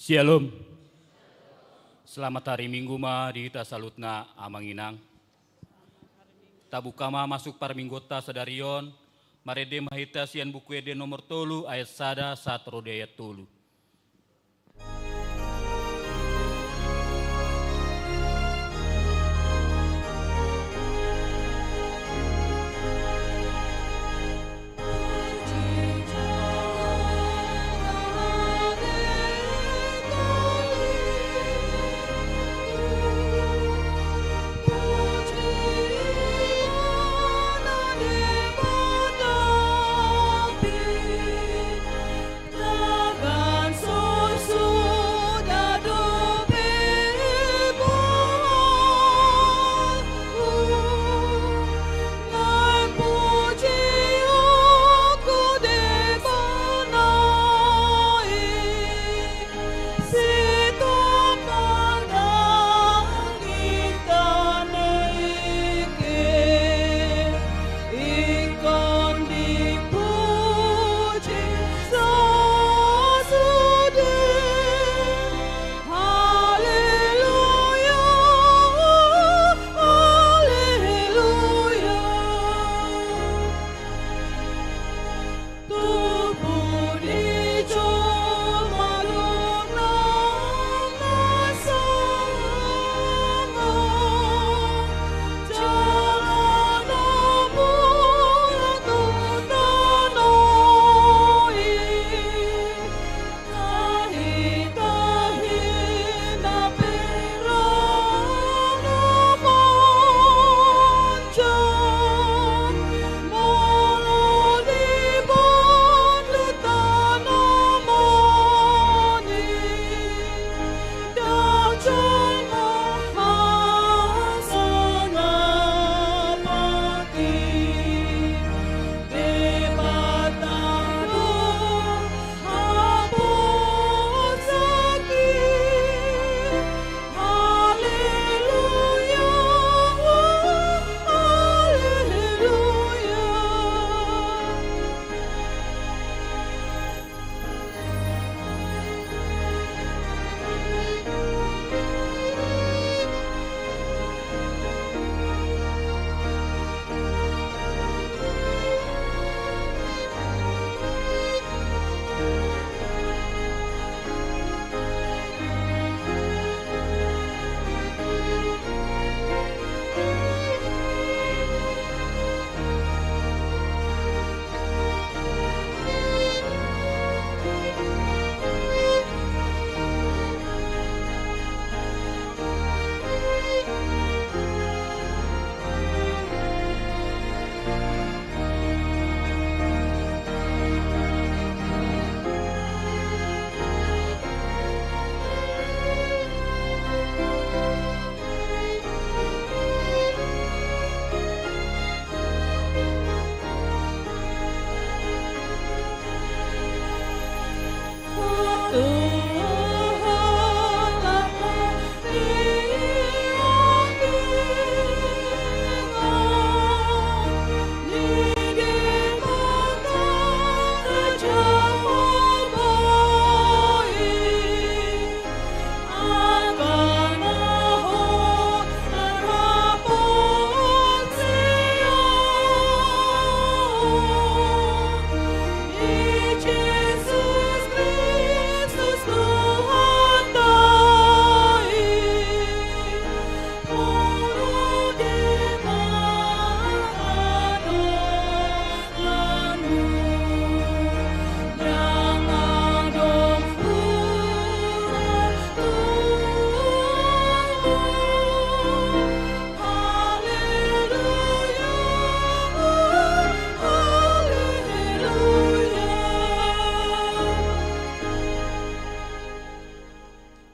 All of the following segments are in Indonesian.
Shalom. Selamat hari Minggu ma di ita salutna amanginang. Tabuka ma masuk parminggota sadarion, marede mahita sian buku ede nomor 3 ayat 1 rode ayat 3.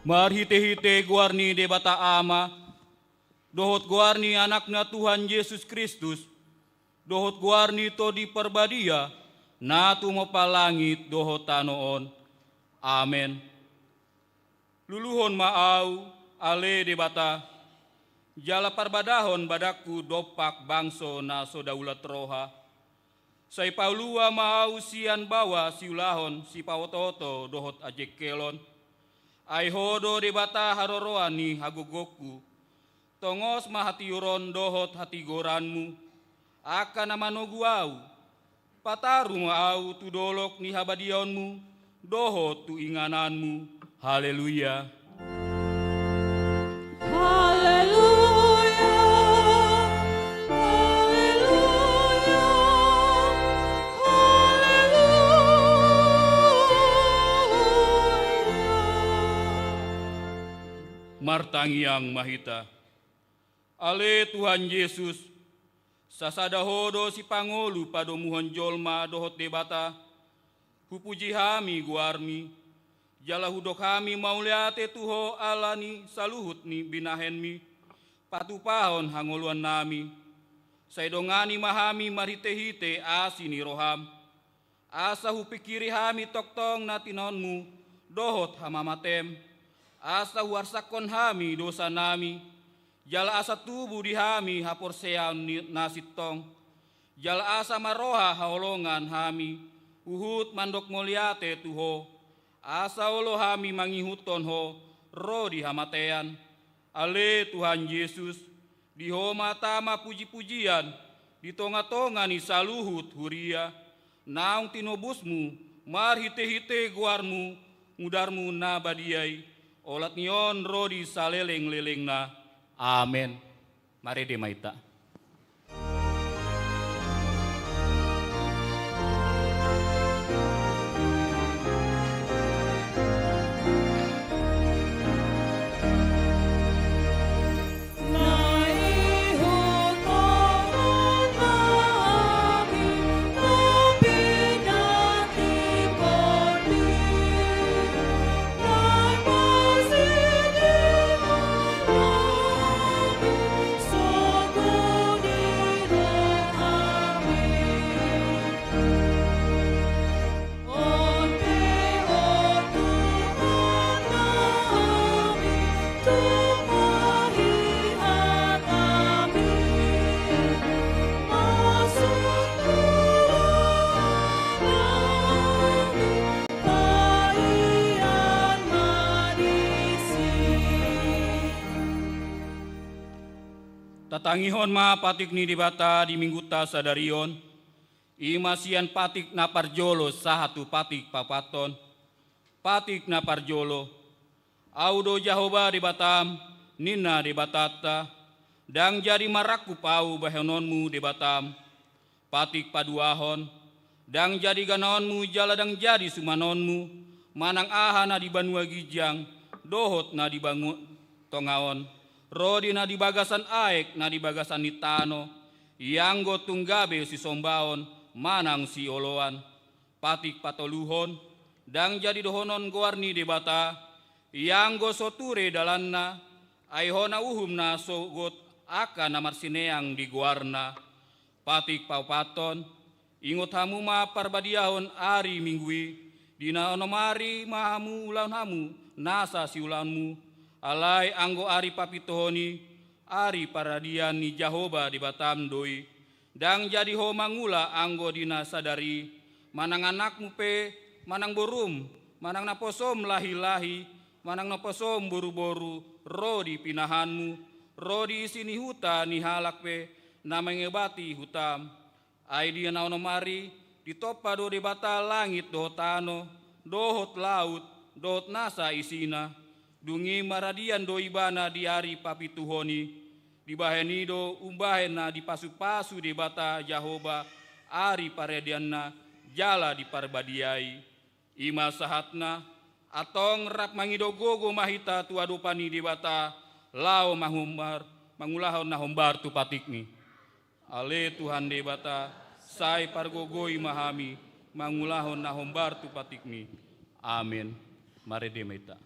Marhite-hite guarni debata ama, dohot guarni anakna Tuhan Yesus Kristus, dohot guarni to di perbadia, na tumopalangit dohot tanoon. Amen. Luluhon maau, ale debata, jala parbadahon badaku dopak bangso na sodaulat roha. Sai paulua maau sian bawa siulahon si pawototo dohot ajek kelon. Ai hodo debata haroroani hagogoku. Tongos mahatiuron dohot hati goranmu. Akan amanogu au. Pataru au tu dolok ni habadionmu. Dohot tu ingananmu. Haleluya. Haleluya. Haleluya. Martangiang mahita. Ale Tuhan Yesus, sasada hodo si pangolu padomuhon jolma dohot debata, hupuji hami guarmi, jala hudok hami mauliate tuho alani saluhut ni binahenmi, patupahon hangoluan nami, saidongani mahami marhite-hite asini roham, asa hupikiri hami toktong natinonmu, dohot hamamatem, asa huarsakon hami dosa nami, jala asa tubuh di hami hapor sean nasitong, jala asa maroha haolongan hami, uhut mandok moliate tuho, asa olo hami mangihuton ho, ro di hamatean, ale Tuhan Yesus, di homa tama puji-pujian, di tonga-tonga ni saluhut huria, naung tinobusmu, marhite-hite guarmu, mudarmu nabadiai, olat nion ro di saleleng-leleng na. Amin. Mari demaita. Tatangihon ma patik ni dibata di mingguta sadarion, imasian patik na parjolo sahatu patik papaton, patik na parjolo, audo Jahoba di Batam, nina di Batata, dang jadi maraku pau bahenonmu di Batam, patik paduahon, dang jadi ganonmu jala dang jadi sumanonmu, manang ahana di Banua Gijang, dohot na di bangun tongaon, rodi na di bagasan aek na di bagasan nitano, yanggo tunggabe si sombaon, manang si oloan, patik patoluhon, dang jadi dohonon goarni debata, yanggo soture dalanna, aihona uhumna sogot akan namarsineang di goarna, patik paupaton, ingot hamu ma parbadiahon ari minggui, dina onomari mahamu ulan hamu, nasa si ulanmu, alai anggo ari papitohoni, ari paradian ni Jahoba di Batam doi, dang jadi ho mangula anggo dina sadari, manang anakmu pe, manang borum, manang naposom lahi-lahi, manang naposom boru-boru, ro di pinahanmu, ro di sini huta ni halak pe, namangebati hutam, ai dia naonomari, ditopa do di bata langit dohotano, dohot laut, dohot nasa isina, dungi maradian do ibana di ari papituhoni, di bahenido umbahena di pasu-pasu di bata Jahoba, ari paredianna, jala di parbadiai, ima sahatna, atong rap mangido gogo mahita tuadupani di bata, lao mahumbar, mangulahon na hombar tu patikni. Ale Tuhan di bata, sai pargogoi mahami, mangulahon na hombar tu patikni. Amin. Mari demaita.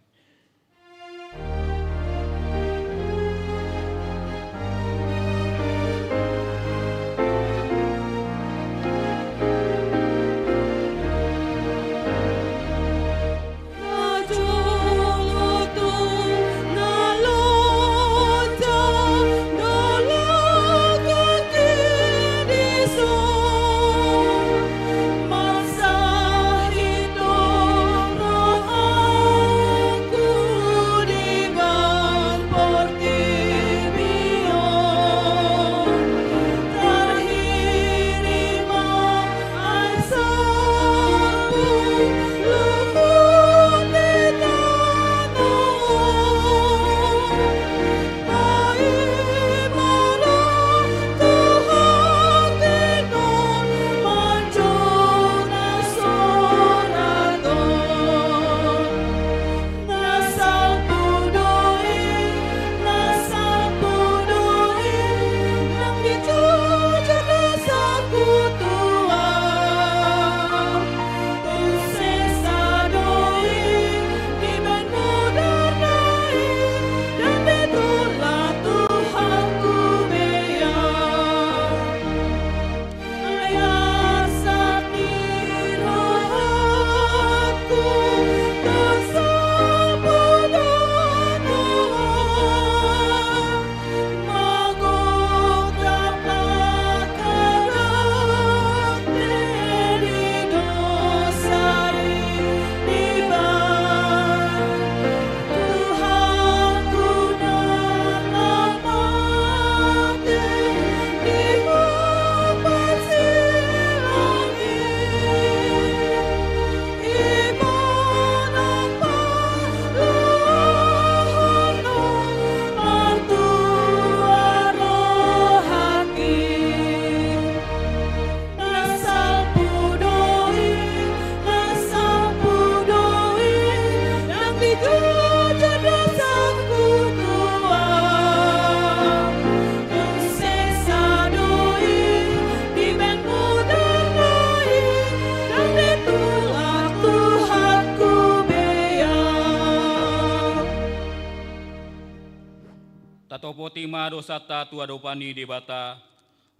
Fatima dosata tua dopani debata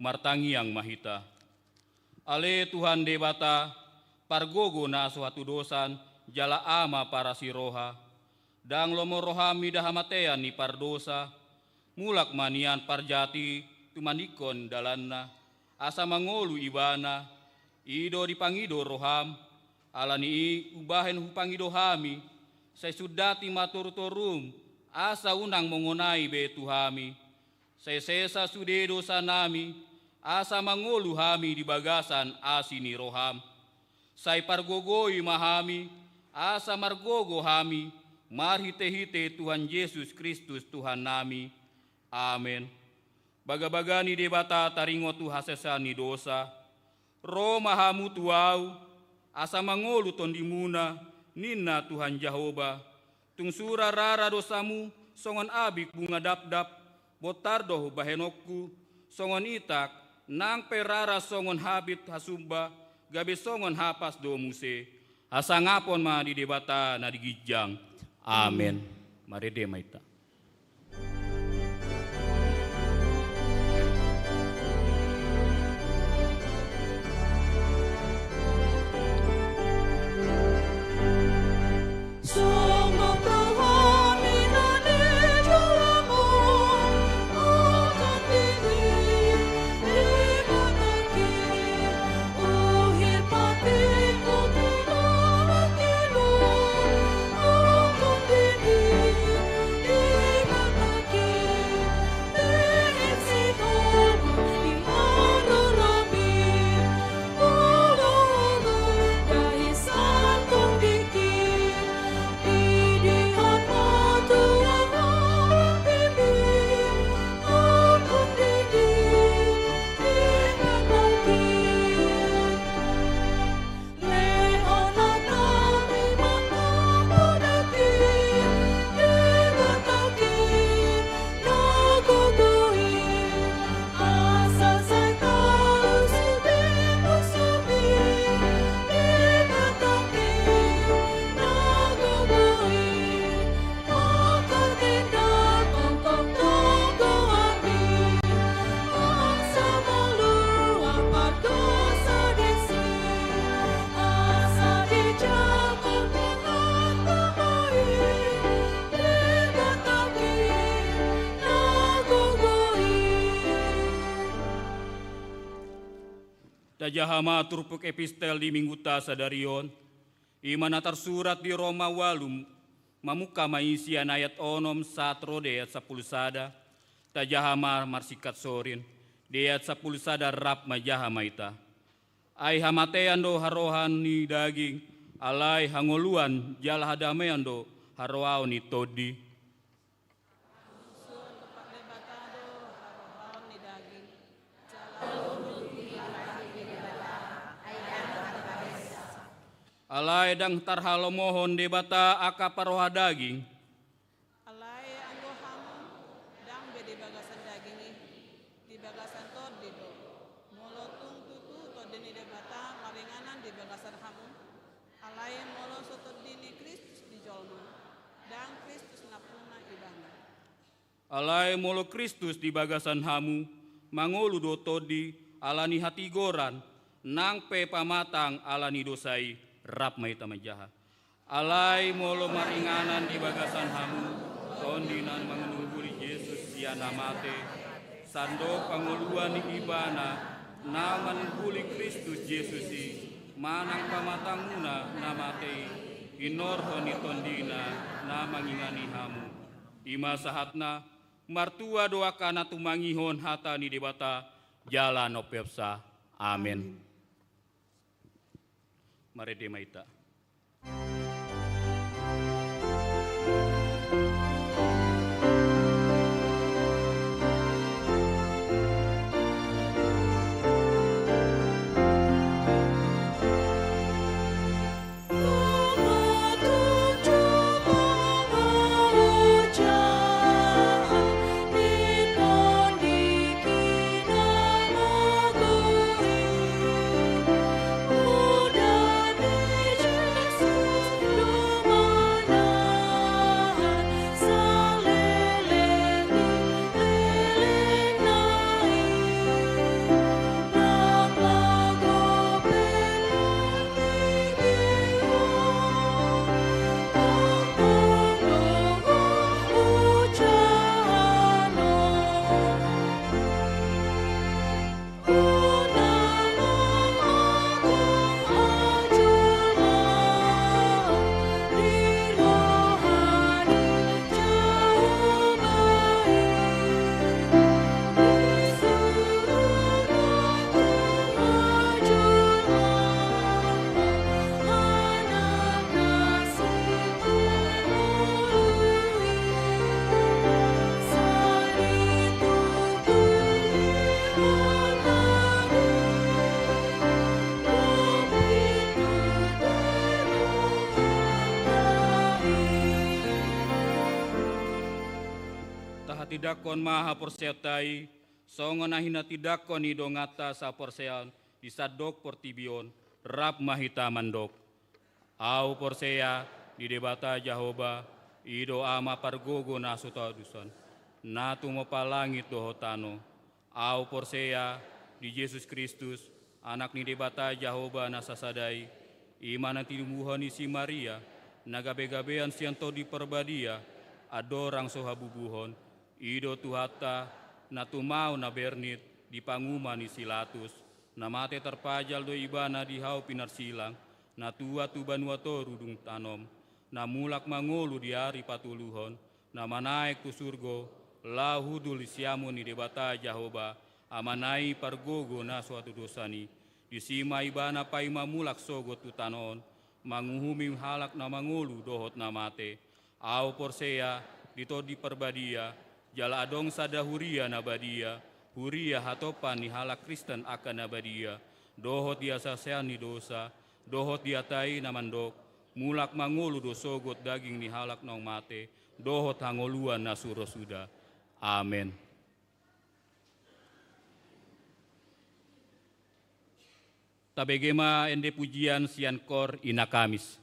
martangi yang mahita. Ale Tuhan debata pargogo na suatu dosan jala ama para siroha. Dang lomo rohami dahamatean ni pardosa. Mulak manian parjati tumanikon dalanna. Asa mangolu ibana. Ido dipangido roham. Alani ubahen hupangido hami. Saya sudati matur torum. Asa unang mengonai be tuhami. Saya sesa sude dosa nami. Asa mangolu hami di bagasan asini roham. Saya pargogoi mahami. Asa margogo hami. Marhite-hite Tuhan Yesus Kristus Tuhan nami. Amin. Baga-bagani debata taringo tu hasesani dosa. Roma hamu tuau. Asa mangolu tondimuna. Nina Tuhan Jehovah. Tungsura rara dosamu. Songon abik bunga dap-dap. Botardoh bahenokku. Songon itak. Nang perara songon habit hasumba. Gabe songon hapas do muse. Asa ngapon ma di debata na digijang. Amen. Mari demaita. Tajahama turpuk epistel di mingguta sadarion. Imana tersurat di Roma walum. Mamuka maisian ayat onom satro de ayat 10 sada. Tajahama marsikat sorin. De ayat 10 sada rap majahama ita. Ai hamatean do harohan ni daging. Alai hangoluan jala hadamean do haroau ni todi. Alai dang tarhalo mohon debata aka paroha daging. Alai anggo hamu dang bede bagasan daging di bagasan tod di do. Molo tung tutu to deni debata maringanan di bagasan hamu. Alai molo sotot dini Kristus di jolma. Dang Kristus napuna ibanda. Alai molo Kristus di bagasan hamu mangolu do todi alani hati goran nang pe pamatang alani dosai. Rap maita majaha. Alai molo maringanan di bagasan hamu. Tondinan mengungguli Yesus siana mate. Sando panguluan ibana. Naman huli Kristus Yesusi. Manang pamatanguna namate. Inorhoni tondina namangingani hamu. Ima sahatna. Martua doakana tumangihon hata ni debata. Jalan opepsa. Amin. Mari demaita. Udah tidakon maha porseatai, songon ahina tidakon idongata sa porsean, disadok portibion, rap mahita mandok. Au porsea, di debata Jahoba, ido ama pargogo nasuta dusan. Natu mopalangit dohotano. Au porsea, di Yesus Kristus, anak ni debata Jahoba nasasadai, imana timuhan isi Maria, nagabe-gabean sianto di perbadia, adorang sohabubuhon, ido tuhata, natumau na bernit, di panguman isi latus, namate terpajal do ibana di hau pinar silang, natua tu banua toru dung tanom, namulak mangolu di hari patuluhon, nama naik tu surgo, lahudul siamun ni debata Jahoba, amanai pargogo na suatu dosani, disima ibana paima mulak sogo tu tanon, manguhumi halak na mangolu dohot namate, au porsea, dito di perbadia, jala adong sada huria nabadia, huria hatopan ni halak Kristen akan nabadia, dohot dia saseani dosa, dohot dia tai namandok, mulak mangolu dosogot daging ni halak nong mate, dohot hangoluan nasuro sudah. Amin. Tabegema ende pujian sian kor ina Kamis.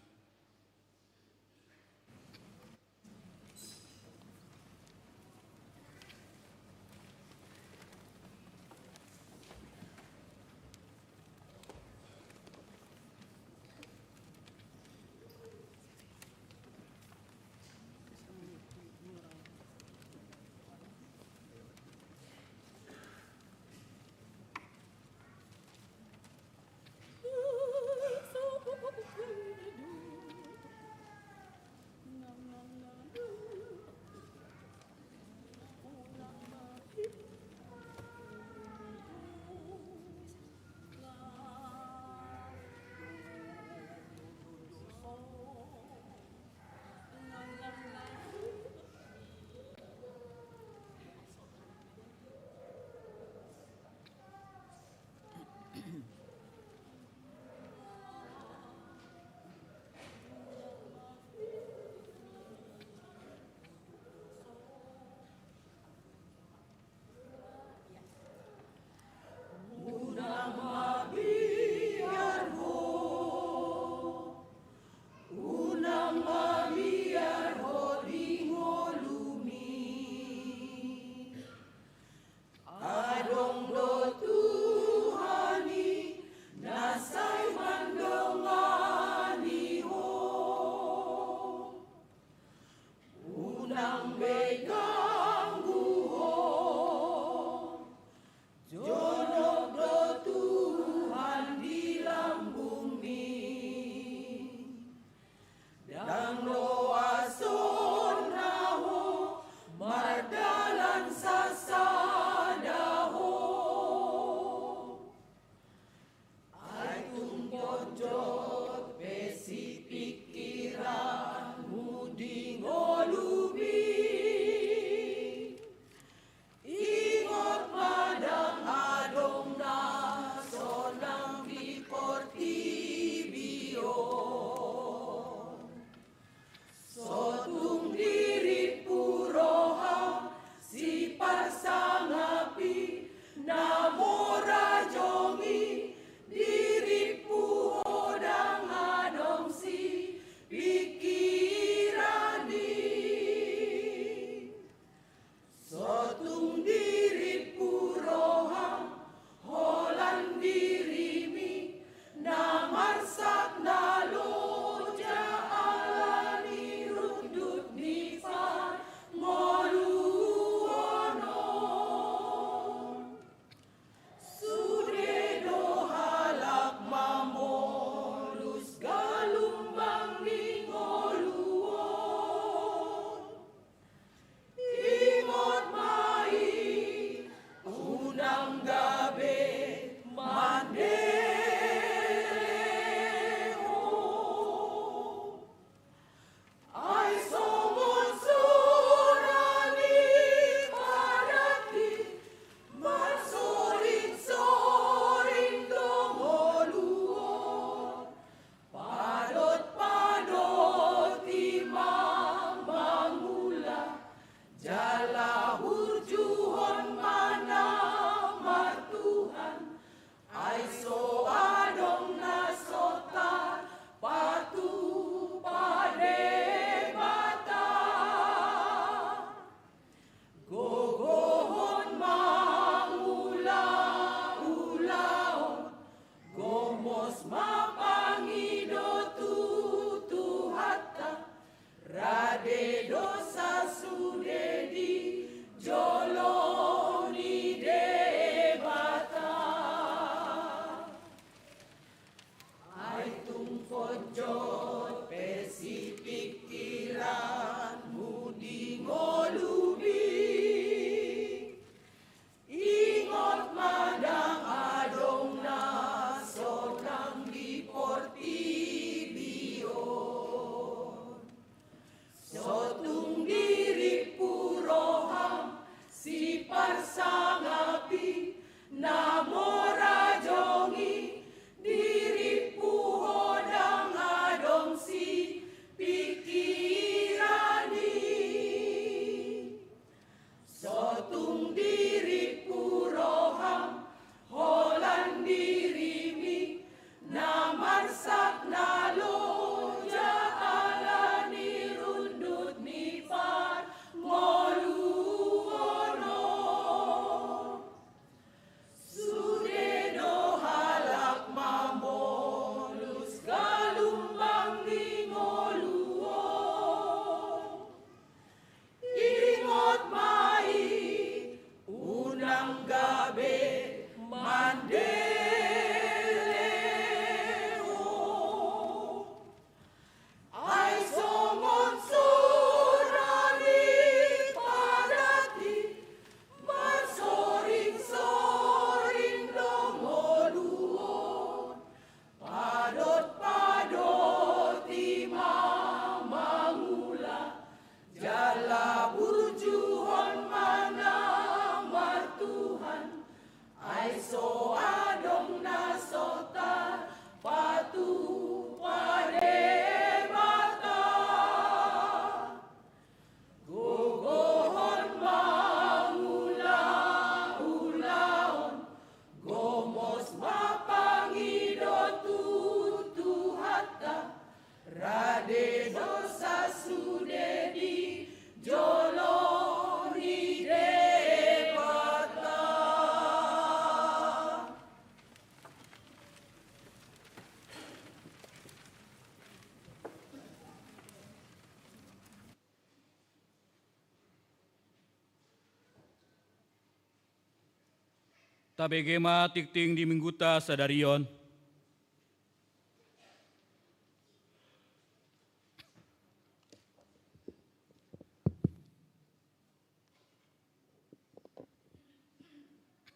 Tabegema tikting di mingguta sadarion.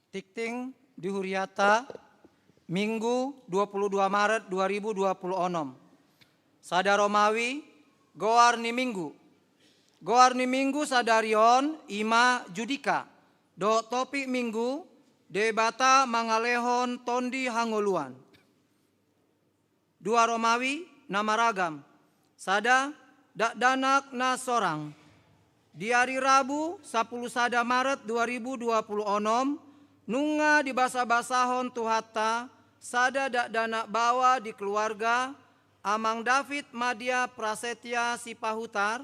Tikting di Huriata, Minggu 22 Maret 2026. Sada Romawi, goar ni Minggu. Goar ni Minggu sadarion ima judika. Do topik Minggu, debata mangalehon tondi hangoluan. 2 Romawi, nama ragam. Sada, dak danak na sorang. Di hari Rabu, 10 sada Maret 2026, nunga di basa-basahon tuhata, sada dak dana bawa di keluarga, amang David Madia Prasetya Sipahutar,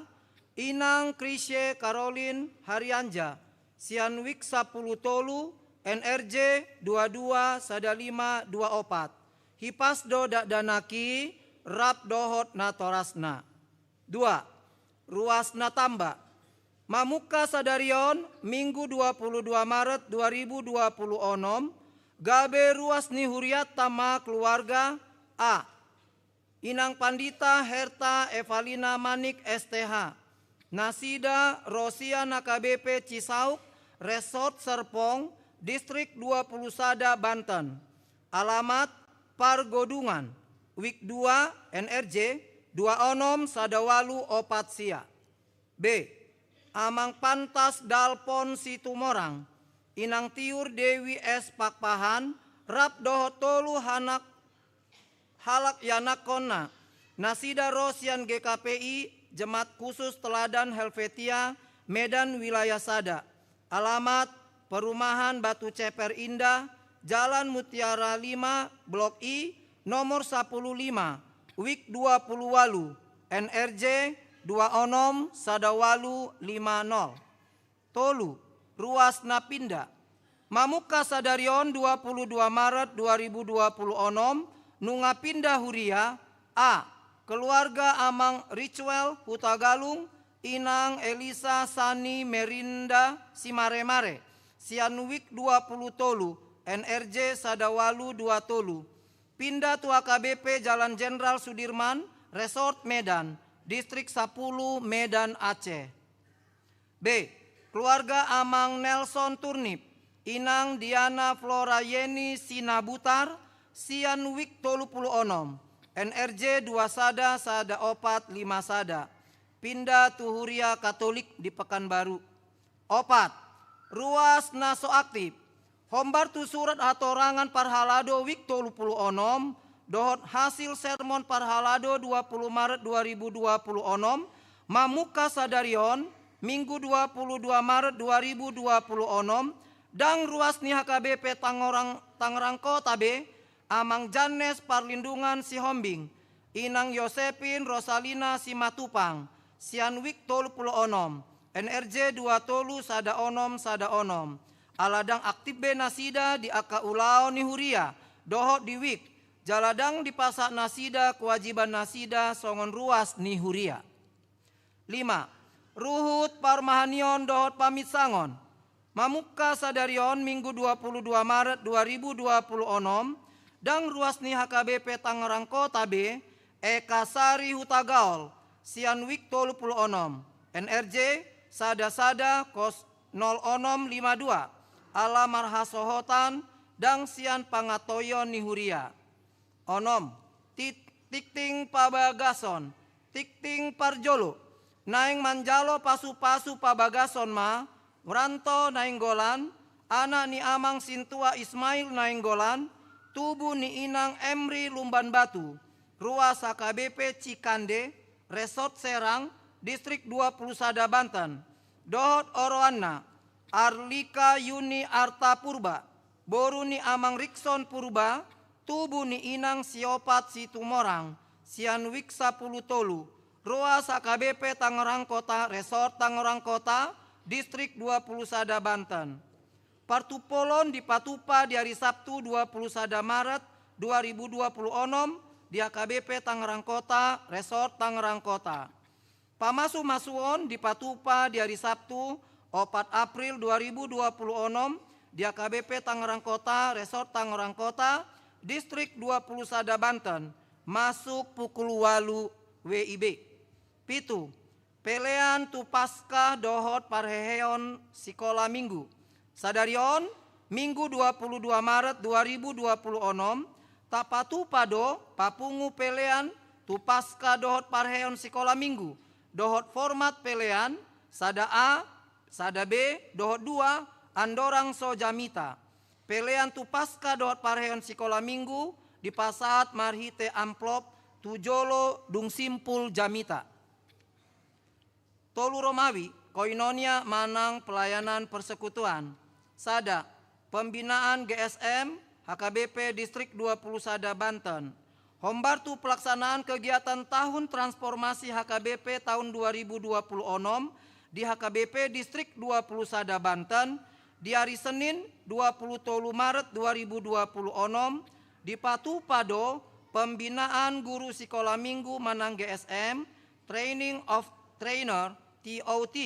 inang Krisye Caroline Harianja, sian wik 10 tolu, NRJ 22 sada 5 24, hipasdo dak danaki, rap dohot na torasna. 2. Ruasna tamba. Mamuka sadarion Minggu 22 Maret 2026 gabe ruas ni huriat tama keluarga A. Inang Pandita Herta Evalina Manik STH, Nasida Rosiana KBP Cisauk, Resort Serpong, Distrik 20 Sada Banten. Alamat Pargodungan, Wik 2 NRJ 26 Sadawalu Opat Sia. B. Amang Pantas Dalpon Situmorang, Inang Tiur Dewi S Pakpahan, Rap Dohotolu Hanak Halak Yanakona, Nasida Rosian GKPI, Jemaat Khusus Teladan Helvetia, Medan Wilayah Sada. Alamat Perumahan Batu Ceper Indah, Jalan Mutiara 5, Blok I, nomor 15, Wik 20 Walu, NRJ 26 Sadawalu 50. Tolu, Ruas Napinda. Mamuka sadarion 22 Maret 2026, nunga pindah huria A. Keluarga Amang Ritual Hutagalung, Inang Elisa Sani Merinda Simaremare, Sianwik 20 Tolu, NRJ Sadawalu 2 Tolu. Pindah tua KBP Jalan Jenderal Sudirman, Resort Medan, Distrik 10 Medan Aceh. B. Keluarga Amang Nelson Turnip, Inang Diana Flora Yeni Sinabutar, Sianwik 36, NRJ 2 Sada Sada Opat 5 Sada. Pindah Tuhuria Katolik di Pekanbaru. 4. Ruas Naso Aktif. Hombar tu surat atorangan parhalado Wik 36, dohot hasil sermon parhalado 20 Maret 2026, mamuka sadarion Minggu 22 Maret 2026, dang ruas ni HKBP Tangerang Kota B, Amang Janes Parlindungan Sihombing, Inang Yosepin Rosalina Simatupang, Sianwik 36, NRJ 2 Tolu Sada Onom Sada Onom. Aladang aktif be nasida di aka ulao ni huria, dohot di Wik, jaladang di pasak nasida kewajiban nasida songon ruas ni huria. 5. Ruhut Parmahanion dohot pamit sangon. Mamuka sadarion Minggu 22 Maret 2026, dang ruas ni HKBP Tangerang Kota B, Eka Sari Hutagaol, Sianwik 36, NRJ Sada Sada Kos 0652, Alamar Hasohotan, dang sian pangatoyon ni huria. Onom, tikting pabagason, tikting parjolo, naing manjalo pasu-pasu pabagason ma, meranto naing golan, anak ni Amang Sintua Ismail naing golan, tubuh ni Inang Emri Lumban Batu, ruas HKBP Cikande, Resort Serang, Distrik 20 Sada Banten. Dohot Oroana, Arlika Yuni Arta Purba, boru ni Amang Rikson Purba, tubuh ni Inang Siopat Situmorang, Sianwik 10 Tolu, ruas HKBP Tangerang Kota, Resort Tangerang Kota, Distrik 20 Sada Banten. Partupolon di Patupa di hari Sabtu 20 Sada Maret 2026 di HKBP Tangerang Kota, Resort Tangerang Kota. Pamasu-masuon di Patupa di hari Sabtu 4 April 2026 di AKBP Tangerang Kota, Resort Tangerang Kota, Distrik 20 Sada Banten, masuk pukul 8 WIB. Pitu, pelean tu Paskah dohot parheheon sekolah minggu. Sadarion, Minggu 22 Maret 2026, tapatu pado papungu pelean tu Paskah dohot parheheon sekolah minggu. Dohot format pelean, sada A, sada B, dohot 2, andorang so jamita. Pelean tu Paskah dohot parheheon sekolah minggu, di pasat marhite amplop, tujolo dung simpul jamita. Tolu Romawi, koinonia manang pelayanan persekutuan. Sada, pembinaan GSM HKBP Distrik 20 Sada Banten. Hombartu pelaksanaan kegiatan tahun transformasi HKBP tahun 2026 di HKBP Distrik 20 Sada Banten di hari Senin 23 Maret 2026 di Patu Pado pembinaan guru sekolah minggu manang GSM Training of Trainer TOT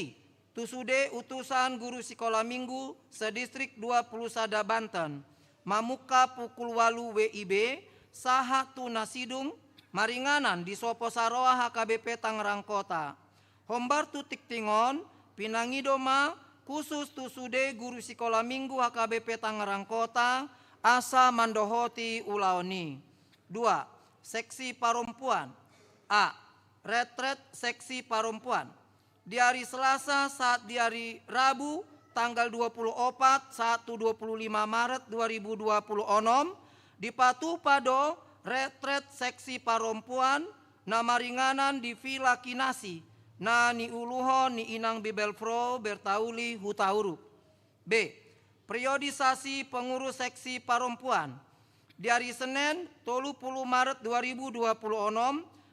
Tusude utusan guru sekolah minggu sedistrik 20 Sada Banten mamuka pukul 8 WIB saha tu nasidung maringanan di Sopo Saroa HKBP Tangerang Kota. Hombar tu tiktingon pinangidoma khusus tusude guru sekolah minggu HKBP Tangerang Kota asa mandohoti ulaoni. 2. Seksi perempuan. A. Retret seksi perempuan. Di hari Selasa saat di hari Rabu tanggal 24 saat 25 Maret 2026 di Patu Pado retret seksi perempuan nama ringanan di Villa Kinasi na ni uluhon ni inang bibelfro bertauli hutauru. B. Periodisasi pengurus seksi perempuan. Di hari Senin 30 Maret 2026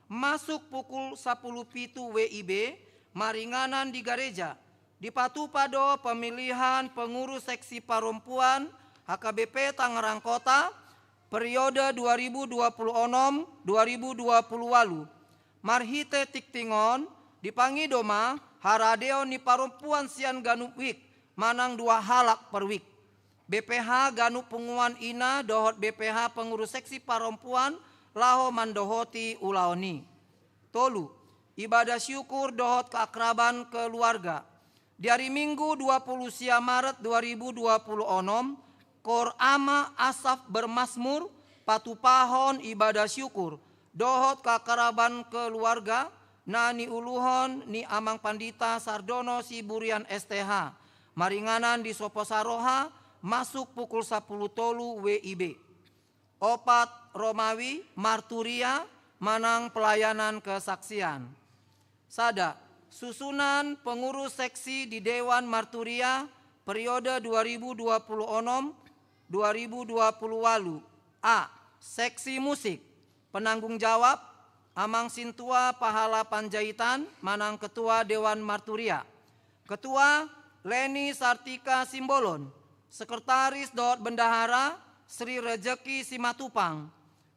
masuk pukul 10 pitu WIB maringanan di gereja. Di Patu Pado pemilihan pengurus seksi perempuan HKBP Tangerang Kota periode 2026-2028. Marhite tiktingon dipangidoma haradeo ni perempuan sian ganup wik manang 2 halak per wik. BPH ganup penguan ina dohot BPH pengurus seksi perempuan laho mandohoti ulaoni. Tolu, ibadah syukur dohot keakraban keluarga. Di hari Minggu 20 Maret 2026 Kor ama asaf bermasmur patu pahon ibadah syukur dohot kakaraban keluarga nani uluhon ni amang pandita Sardono Siburian STH maringanan di Sopo Saroha masuk pukul 10 tolu WIB. 4 Romawi Marturia manang pelayanan kesaksian. Sada susunan pengurus seksi di Dewan Marturia periode 2026-2028. A. Seksi musik. Penanggung jawab Amang Sintua Pahala Panjaitan manang Ketua Dewan Marturia. Ketua Leni Sartika Simbolon. Sekretaris Dot Bendahara Sri Rejeki Simatupang.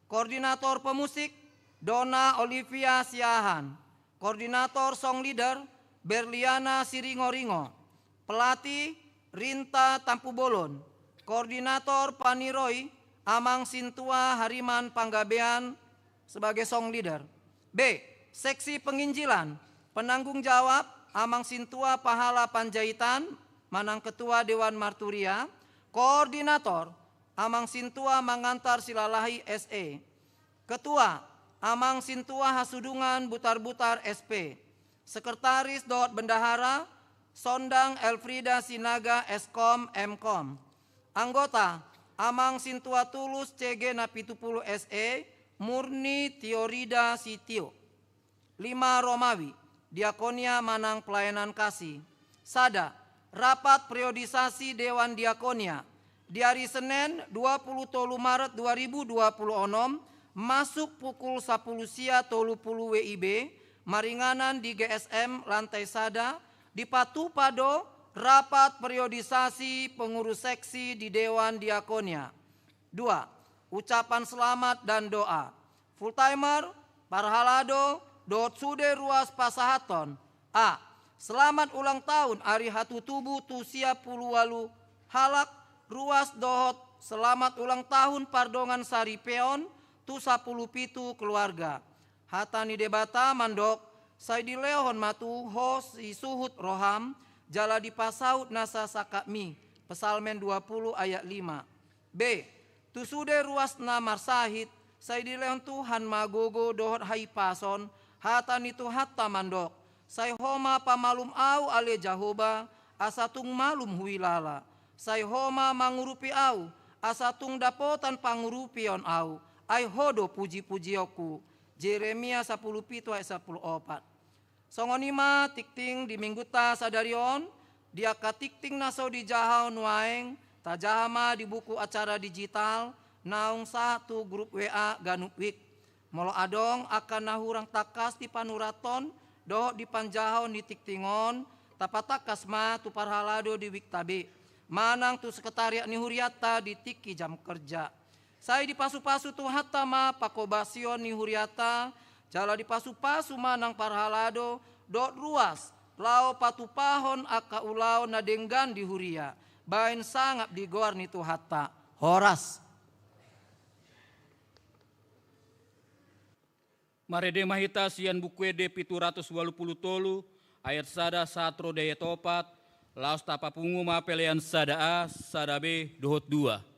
Koordinator pemusik Dona Olivia Siahan. Koordinator Song Leader Berliana Siringo-Ringo. Pelatih Rinta Tampubolon. Koordinator Paniroi Amang Sintua Hariman Panggabean sebagai Song Leader. B. Seksi penginjilan. Penanggung jawab Amang Sintua Pahala Panjaitan manang Ketua Dewan Marturia. Koordinator Amang Sintua Mangantar Silalahi SE. Ketua Amang Sintua Hasudungan Butar-Butar SP. Sekretaris Dot Bendahara Sondang Elfrida Sinaga Eskom Mkom. Anggota Amang Sintua Tulus CG Napitupulu SE Murni Tiorida Sitio. 5 Romawi Diakonia manang pelayanan kasih. Sada rapat periodisasi Dewan Diakonia di hari Senin 20 Maret 2026 masuk pukul 10 sia 30 WIB maringanan di GSM lantai sada di Patu Pado rapat periodisasi pengurus seksi di Dewan Diakonia. 2. Ucapan selamat dan doa. Full timer Parhalado Dot Sude Ruas Pasahaton. A. Selamat ulang tahun Ari Hatu Tubuh Tusia Puluwalu Halak ruas dohot selamat ulang tahun pardongan sari peon tu 10 pitu keluarga. Hatani debata mandok sai di leohon matu hos isuhut roham jala di pasaut nasa sakami. Pesalmen 20 ayat 5. B. Tusude ruas namar sahit sai di leon Tuhan magogo dohot hai pason hatani tu hatta mandok. Sai homa pamalum au ale Jahoba asatung malum huilala. Sai homa mangurupi au asatung dapotan pangurupion au. Ai hodo puji-pujioku. Jeremia 10 pitu ayat 14. Songonima tikting di mingguta sadarion. Dia katikting naso di jahau nuaeng. Tajahama di buku acara digital. Naung satu grup WA ganupwik. Molo adong akan nahurang takas di panuraton. Doh di panjahau di tiktingon. Tapatakas ma tu parhalado di wiktabe. Manang tu sekretariat ni huriata di tiki jam kerja. Saya di pasu-pasu tu hatta ma pakobasion ni huriata. Jala di pasu-pasu manang parhalado. Dot ruas. Lau patupahon aka ulau nadenggan di huria. Bain sangap di goar ni tu hatta. Horas. Marede mahita sian bukwede pitu 180 tolu. Ayat sada satro daya topat, laos tapapungu ma pelean sada A, sada B, dohot 2.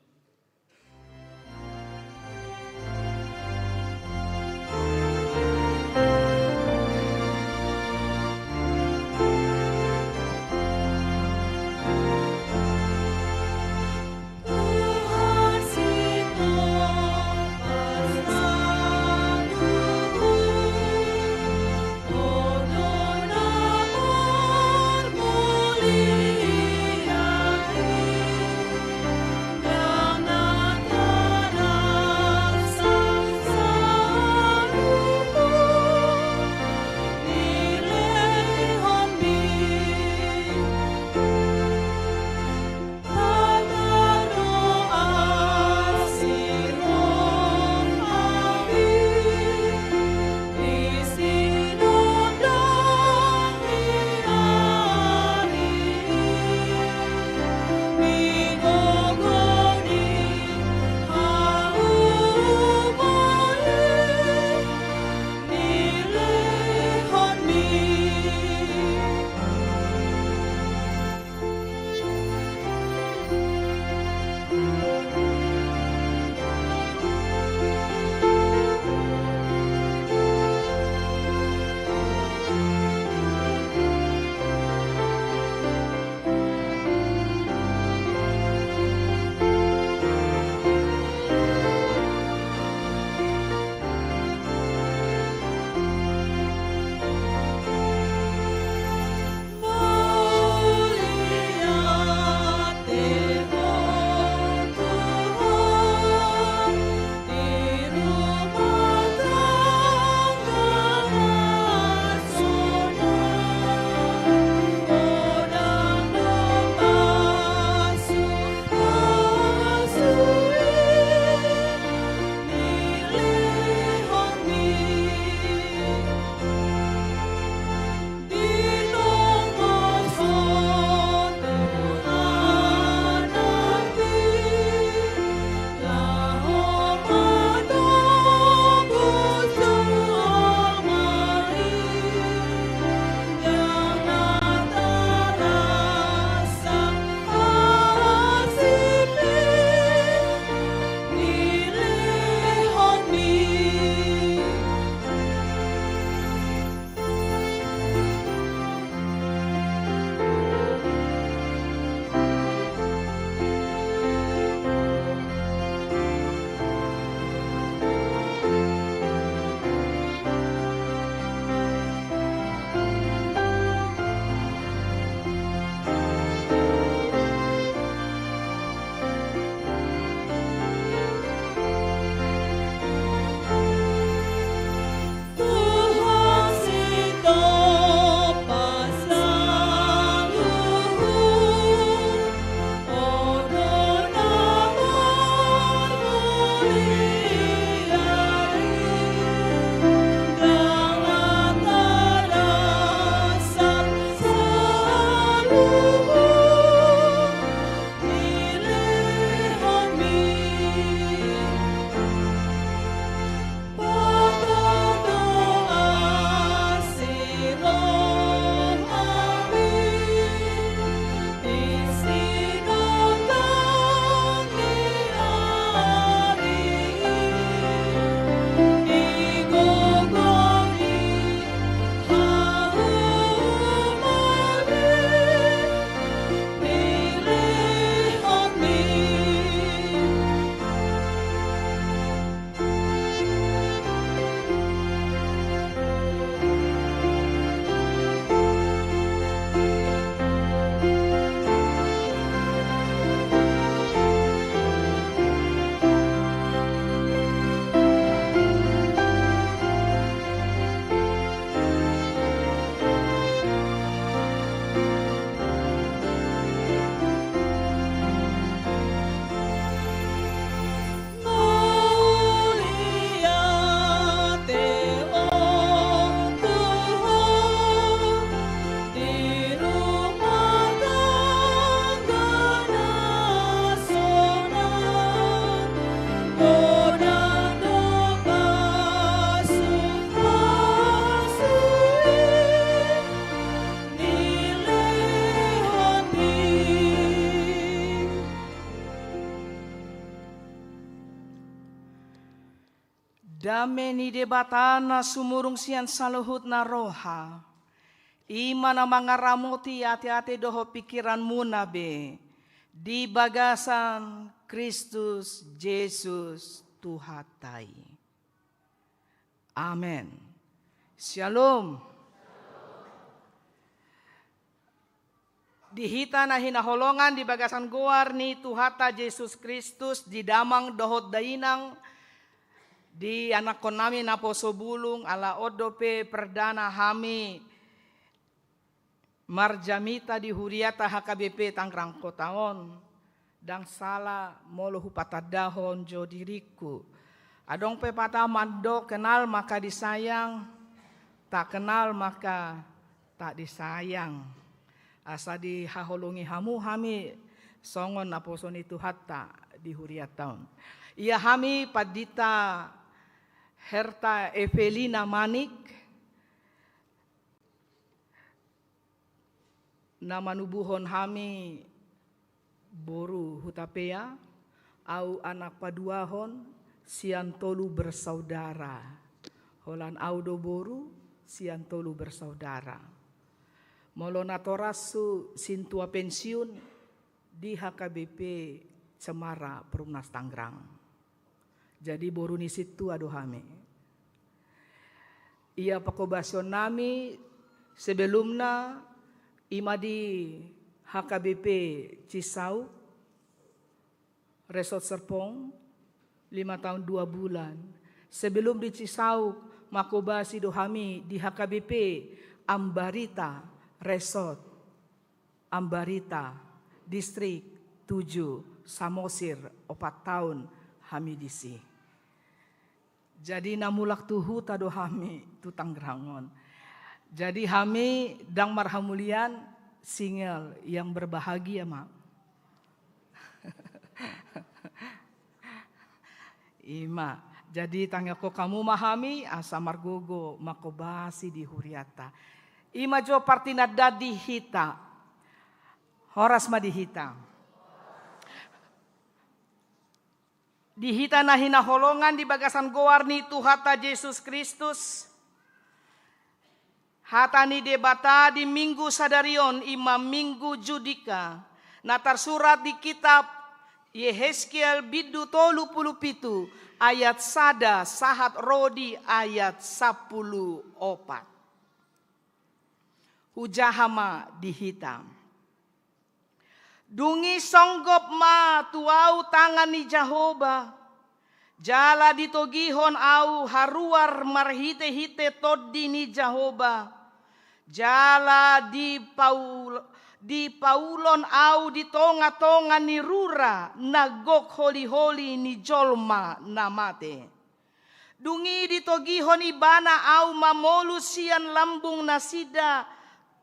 Dame ni debatana sumurung sian saluhut na roha. Ima na mga ramoti ati-ati doho pikiran muna be. Di bagasan Kristus Jesus Tuhatay. Amen. Shalom. Dihita na hinaholongan di bagasan guar ni Tuhata Jesus Kristus di damang dohot dainang di anak ko namin na po sobulong ala odope perdana hami marjamita di huriata HKBP Tangerang Kotaon dang sala molo hupatadahon jo diriku adong pe patah mando kenal maka disayang tak kenal maka tak disayang asa di haholongi hamu hami songon aposon itu hatta di huriataon ia hami padita Herta Evelina Manik nama nubuhon hami boru hutapea au anak paduahon sian tolu bersaudara holan audo boru sian tolu bersaudara molona torasu sintua pensiun di HKBP Cemara Perumnas Tangerang. Jadi boru ni situ adohame. Ia pakobasion nami sebelumna ima di HKBP Cisau Resort Serpong 5 tahun 2 bulan. Sebelum di Cisau makobasi dohami di HKBP Ambarita Resort Ambarita Distrik 7 Samosir 4 tahun hami disi. Jadi namulak tuhu tado hami tu Tangerangon. Jadi hami dang marhamulian single yang berbahagia mak. Ima. Jadi tanggako kamu mahami asa margogo makobasi di huriata. Ima jo partina dadi hita. Horas ma di hita. Dihita na hinaholongan di bagasan goar ni Tuhata Yesus Kristus. Hatani debata di minggu sadarion ima minggu judika. Na tersurat di kitab Yehezkiel bidu 37 ayat sada sahat rodi ayat 10 opat. Hujahama dihitam. Dungi songgop ma tuau tangan ni Jahoba. Jala ditogihon au haruar marhite-hite todi ni Jahoba. Jala di paulon au di tonga-tonga ni rura nagok holi-holi ni jolma namate. Dungi ditogihon ibana au mamolu sian lambung nasida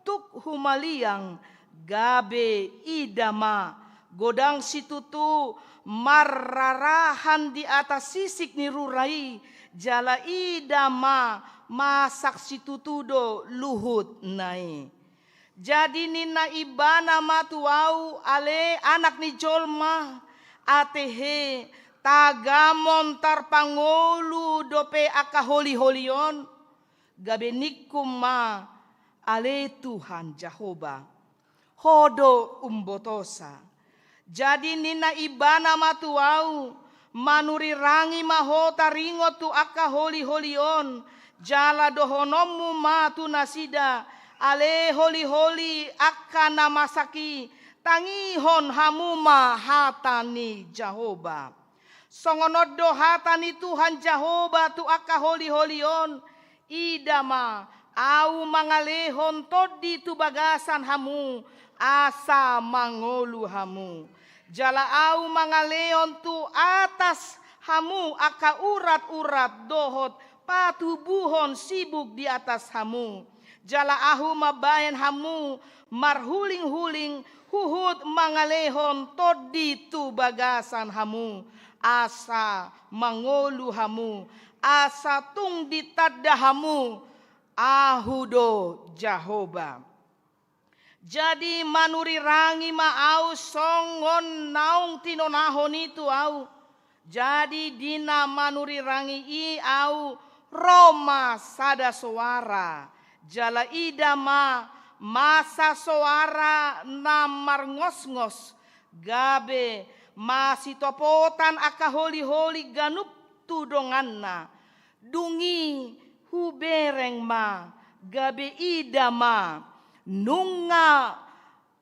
tuk humaliang gabe idama godang situtu mararahan di atas sisik ni rurai jala idama masak situtudo luhut nai. Jadi nina ibana matuau ale anak ni jolma atehe tagamon tarpangolu dope akaholi-holion gabe nikuma ale Tuhan Jahoba hodo umbotosa. Jadi nina ibana matuau manuri rangi mahota ringo tu aka holi-holion jala dohonomu matu nasida ale holi-holi aka namasaki tangihon hamuma hatani Jahoba. Songonodo hatani Tuhan Jahoba tu aka holi-holion idama au mangalehon todi tu bagasan hamu asa mangolu hamu. Jala au mangaleon tu atas hamu aka urat-urat dohot patubuhon sibuk di atas hamu. Jala ahu mabayan hamu marhuling-huling huhut mangalehon todi tu bagasan hamu. Asa mangolu hamu. Asa tung ditadda hamu. Ahudo Jahoba. Jadi manuri rangi ma au songon naung tinonahon itu au Jadi dina manuri rangi i au Roma sada suara. Jala ida masa suara na marngos-ngos. Gabe masih topotan aka holi-holi ganup tudonganna. Dungi hubereng gabe ida nunga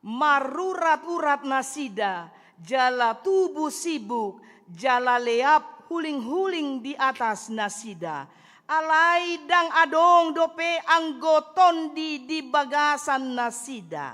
marurat-urat nasida. Jala tubuh sibuk, jala leap huling-huling di atas nasida. Alai dang adong dope anggoton di bagasan nasida.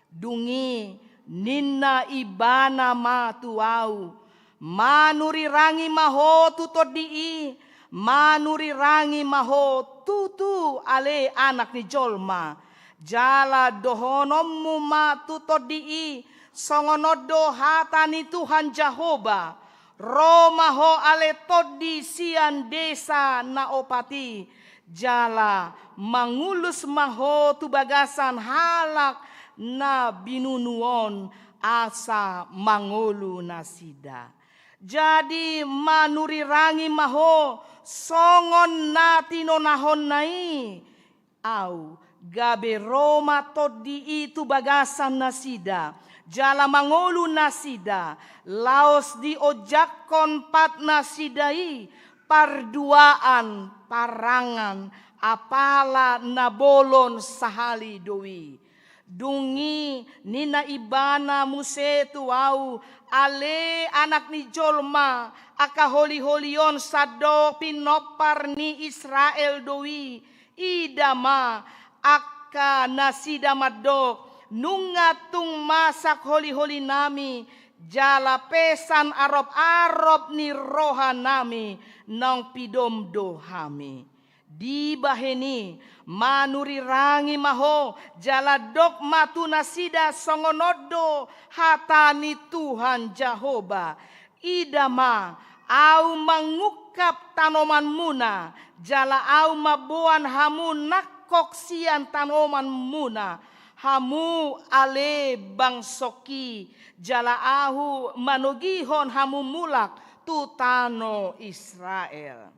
Dungi ninna ibana tuau. Manuri rangi maho tutod dii. Manuri rangi maho tutu ale anak ni jolma. Jala dohonommu tutod dii. Songonodo hatani Tuhan Jehovah. Roma ho ale todi sian desa na opati. Jala mangulus maho tu bagasan halak na binunuon asa mangolu nasida. Jadi manuri rangi maho songon natino nahon nai. Au gabe Roma todi itu bagasan nasida. Jala mangolu nasida, laos di ojakon pat nasidai, parduaan, parangan, apala nabolon sahali doi. Dungi nina ibana musetu au, ale anak ni jolma, aka holi-holion sado pinopar ni Israel doi. Idama aka nasida madok. Nungatung masak holi-holi nami, jala pesan arop-arop ni roha nami, nang pidom dohami. Di baheni manuri rangi maho, jala dok matu nasida songonodo hatani Tuhan Jehovah. Idama au mangukap tanoman muna, jala au mabuan hamu nakok sian tanoman muna. Hamu ale bangsoki jala ahu manogihon hamu mulak tutano Israel.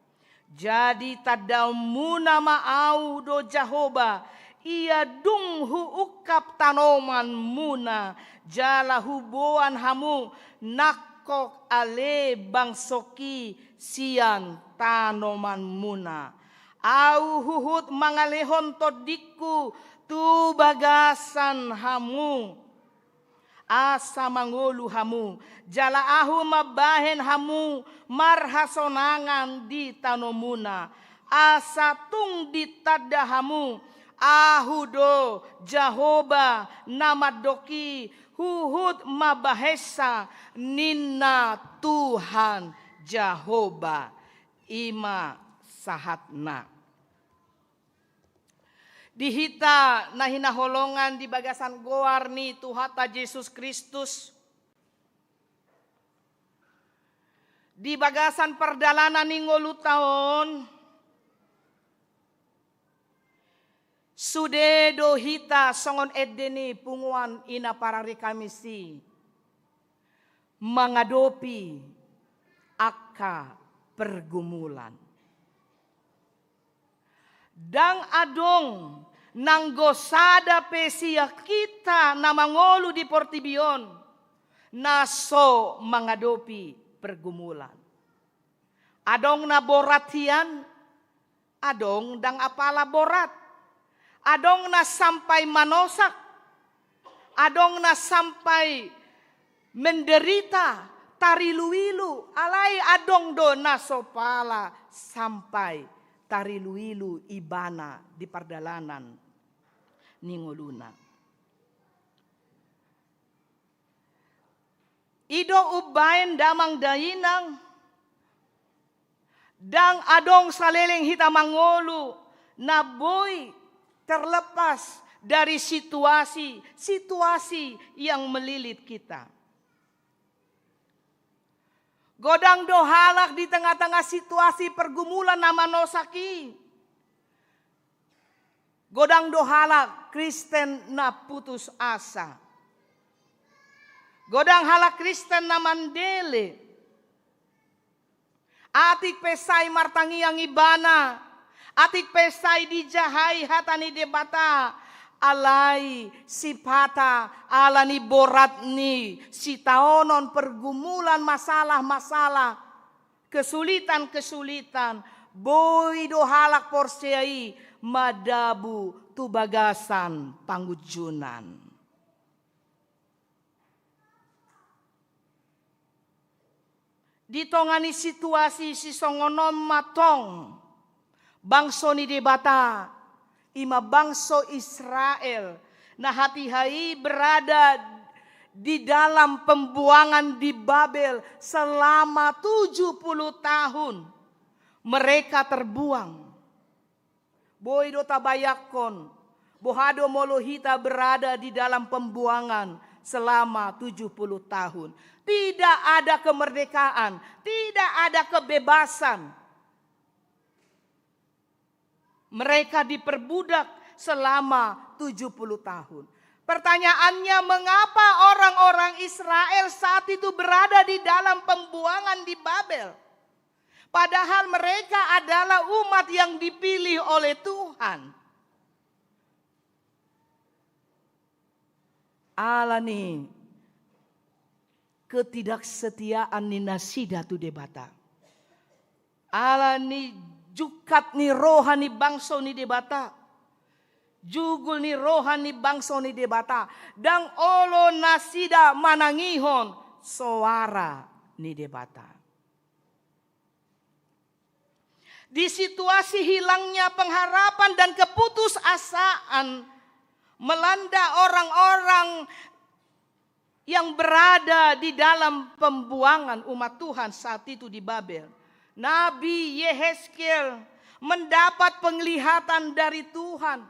Jadi tadamuna maau do Jehovah ia dunghu ukap tanoman muna jala huboan hamu nakok ale bangsoki sian tanoman muna. Au huhut mangalehon todiku tu bagasan hamu asa mangolu hamu jala ahu mabahen hamu marhasonangan di tanomuna asa tung ditada hamu ahu do Jehovah namadoki huhut mabahesa ninna Tuhan Jehovah ima sahatna. Dihita na hinaholongan di bagasan goar ni Tuhata Yesus Kristus. Di bagasan perdalanan ni ngolu taon. Sude dohita songon edeni punguan ina parari kamisi. Mengadopi aka pergumulan. Dang adong nanggosada pesia kita na mangolu di Portibion naso mengadopi pergumulan. Adong na boratian, adong dang apala borat, adong na sampai manosak, adong na sampai menderita, tariluilu, alai adong do naso pala sampai tariluilu ibana di pardalanan ningoluna. Ido ubain damang dainang dang adong saleleng hita mangolu na boy terlepas dari situasi yang melilit kita. Godang dohalak di tengah-tengah situasi pergumulan nama nosaki. Godang dohalak Kristen na putus asa. Godang halak Kristen na mandele. Atik pesai martangiang ibana. Atik pesai dijahai hatani debata. Alai sipata alani boratni. Sitaonon pergumulan masalah-masalah. Kesulitan-kesulitan. Boy dohalak porsiai. Madabu tubagasan panggujunan. Ditongani situasi si songonom matong bangso ni debata ima bangso Israel nah hati-hai berada di dalam pembuangan di Babel selama 70 tahun mereka terbuang. Boido tabayakon bohado molohita berada di dalam pembuangan selama 70 tahun. Tidak ada kemerdekaan, tidak ada kebebasan. Mereka diperbudak selama 70 tahun. Pertanyaannya, mengapa orang-orang Israel saat itu berada di dalam pembuangan di Babel? Padahal mereka adalah umat yang dipilih oleh Tuhan. Alani ketidaksetiaan ni nasida tu debata. Alani jukat ni rohani bangso ni debata. Jugul ni rohani bangso ni debata. Dan olo nasida manangihon suara ni debata. Di situasi hilangnya pengharapan dan keputusasaan melanda orang-orang yang berada di dalam pembuangan umat Tuhan saat itu di Babel. Nabi Yehezkiel mendapat penglihatan dari Tuhan.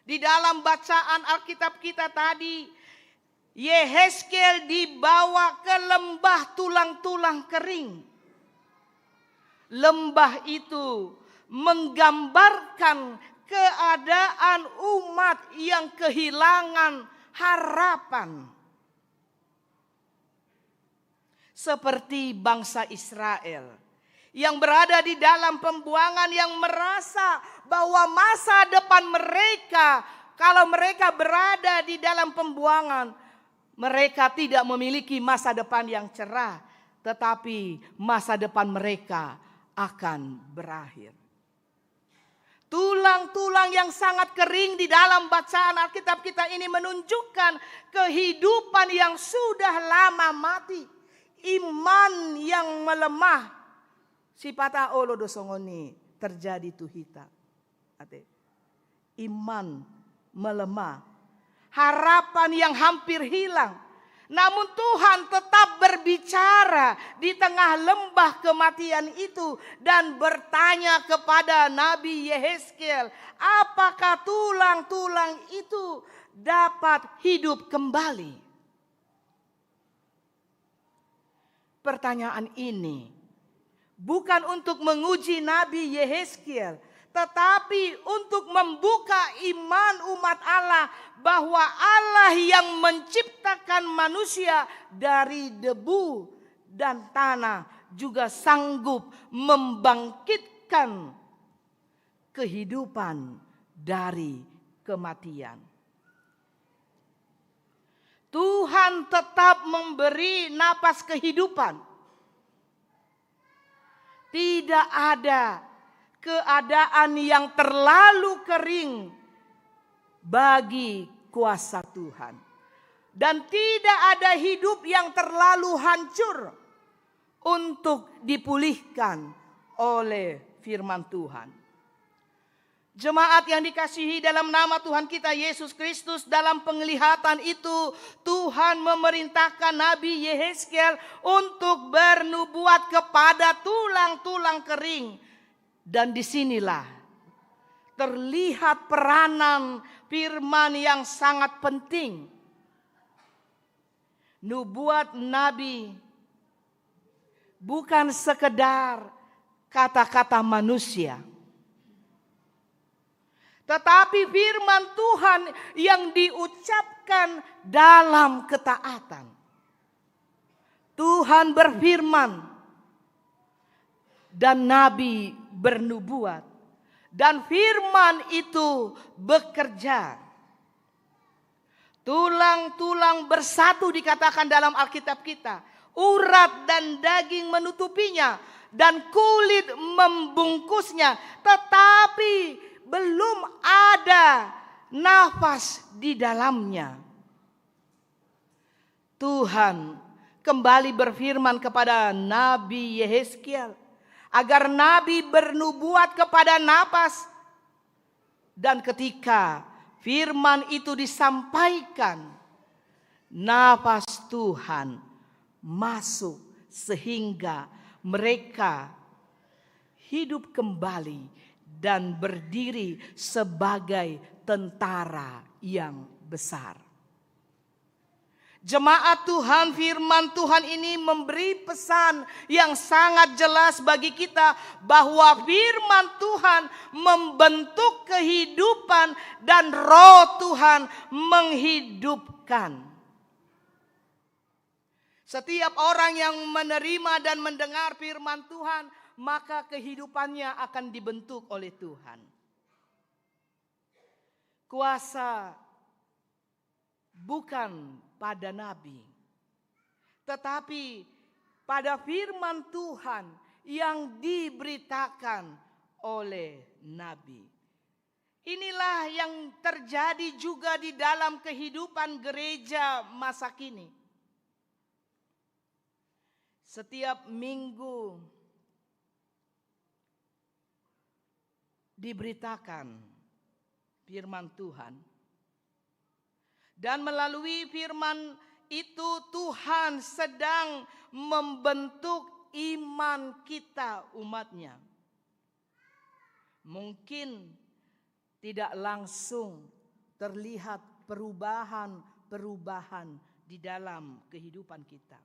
Di dalam bacaan Alkitab kita tadi, Yehezkiel dibawa ke lembah tulang-tulang kering. Lembah itu menggambarkan keadaan umat yang kehilangan harapan. Seperti bangsa Israel yang berada di dalam pembuangan, yang merasa bahwa masa depan mereka, kalau mereka berada di dalam pembuangan, mereka tidak memiliki masa depan yang cerah, tetapi masa depan mereka akan berakhir. Tulang-tulang yang sangat kering di dalam bacaan Alkitab kita ini menunjukkan kehidupan yang sudah lama mati. Iman yang melemah. Sipata olo dosongoni terjadi tuhita. Iman melemah. Harapan yang hampir hilang. Namun Tuhan tetap berbicara di tengah lembah kematian itu. Dan bertanya kepada Nabi Yehezkiel. Apakah tulang-tulang itu dapat hidup kembali? Pertanyaan ini bukan untuk menguji Nabi Yehezkiel, tetapi untuk membuka iman umat Allah bahwa Allah yang menciptakan manusia dari debu dan tanah juga sanggup membangkitkan kehidupan dari kematian. Tuhan tetap memberi napas kehidupan. Tidak ada keadaan yang terlalu kering bagi kuasa Tuhan. Dan tidak ada hidup yang terlalu hancur untuk dipulihkan oleh firman Tuhan. Jemaat yang dikasihi dalam nama Tuhan kita Yesus Kristus, dalam penglihatan itu Tuhan memerintahkan Nabi Yehezkiel untuk bernubuat kepada tulang-tulang kering. Dan disinilah terlihat peranan firman yang sangat penting. Nubuat Nabi bukan sekedar kata-kata manusia, tetapi firman Tuhan yang diucapkan dalam ketaatan. Tuhan berfirman, dan nabi bernubuat. Dan firman itu bekerja. Tulang-tulang bersatu dikatakan dalam Alkitab kita. Urat dan daging menutupinya dan kulit membungkusnya. Tetapi belum ada nafas di dalamnya. Tuhan kembali berfirman kepada Nabi Yehezkiel agar nabi bernubuat kepada napas. Dan ketika firman itu disampaikan, nafas Tuhan masuk sehingga mereka hidup kembali dan berdiri sebagai tentara yang besar. Jemaat Tuhan, firman Tuhan ini memberi pesan yang sangat jelas bagi kita bahwa firman Tuhan membentuk kehidupan dan roh Tuhan menghidupkan. Setiap orang yang menerima dan mendengar firman Tuhan, maka kehidupannya akan dibentuk oleh Tuhan. Kuasa bukan pada nabi, tetapi pada firman Tuhan yang diberitakan oleh nabi. Inilah yang terjadi juga di dalam kehidupan gereja masa kini. Setiap minggu diberitakan firman Tuhan. Dan melalui firman itu Tuhan sedang membentuk iman kita umatnya. Mungkin tidak langsung terlihat perubahan di dalam kehidupan kita.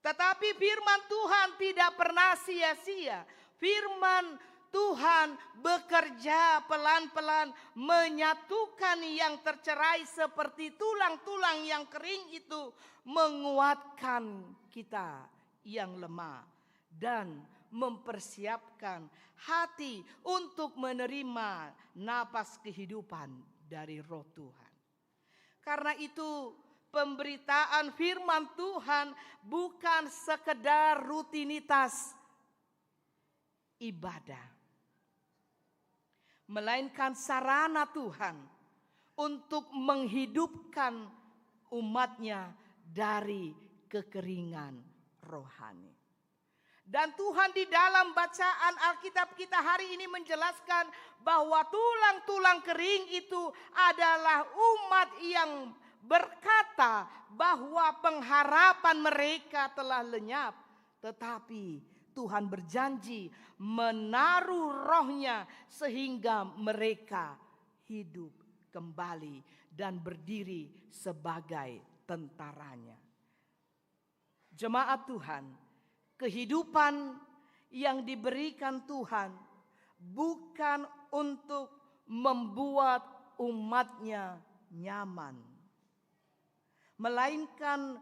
Tetapi firman Tuhan tidak pernah sia-sia. Firman Tuhan bekerja pelan-pelan menyatukan yang tercerai seperti tulang-tulang yang kering itu, menguatkan kita yang lemah dan mempersiapkan hati untuk menerima napas kehidupan dari roh Tuhan. Karena itu pemberitaan firman Tuhan bukan sekedar rutinitas ibadah, melainkan sarana Tuhan untuk menghidupkan umatnya dari kekeringan rohani. Dan Tuhan di dalam bacaan Alkitab kita hari ini menjelaskan bahwa tulang-tulang kering itu adalah umat yang berkata bahwa pengharapan mereka telah lenyap. Tetapi Tuhan berjanji menaruh rohnya sehingga mereka hidup kembali dan berdiri sebagai tentaranya. Jemaat Tuhan, kehidupan yang diberikan Tuhan bukan untuk membuat umatnya nyaman, melainkan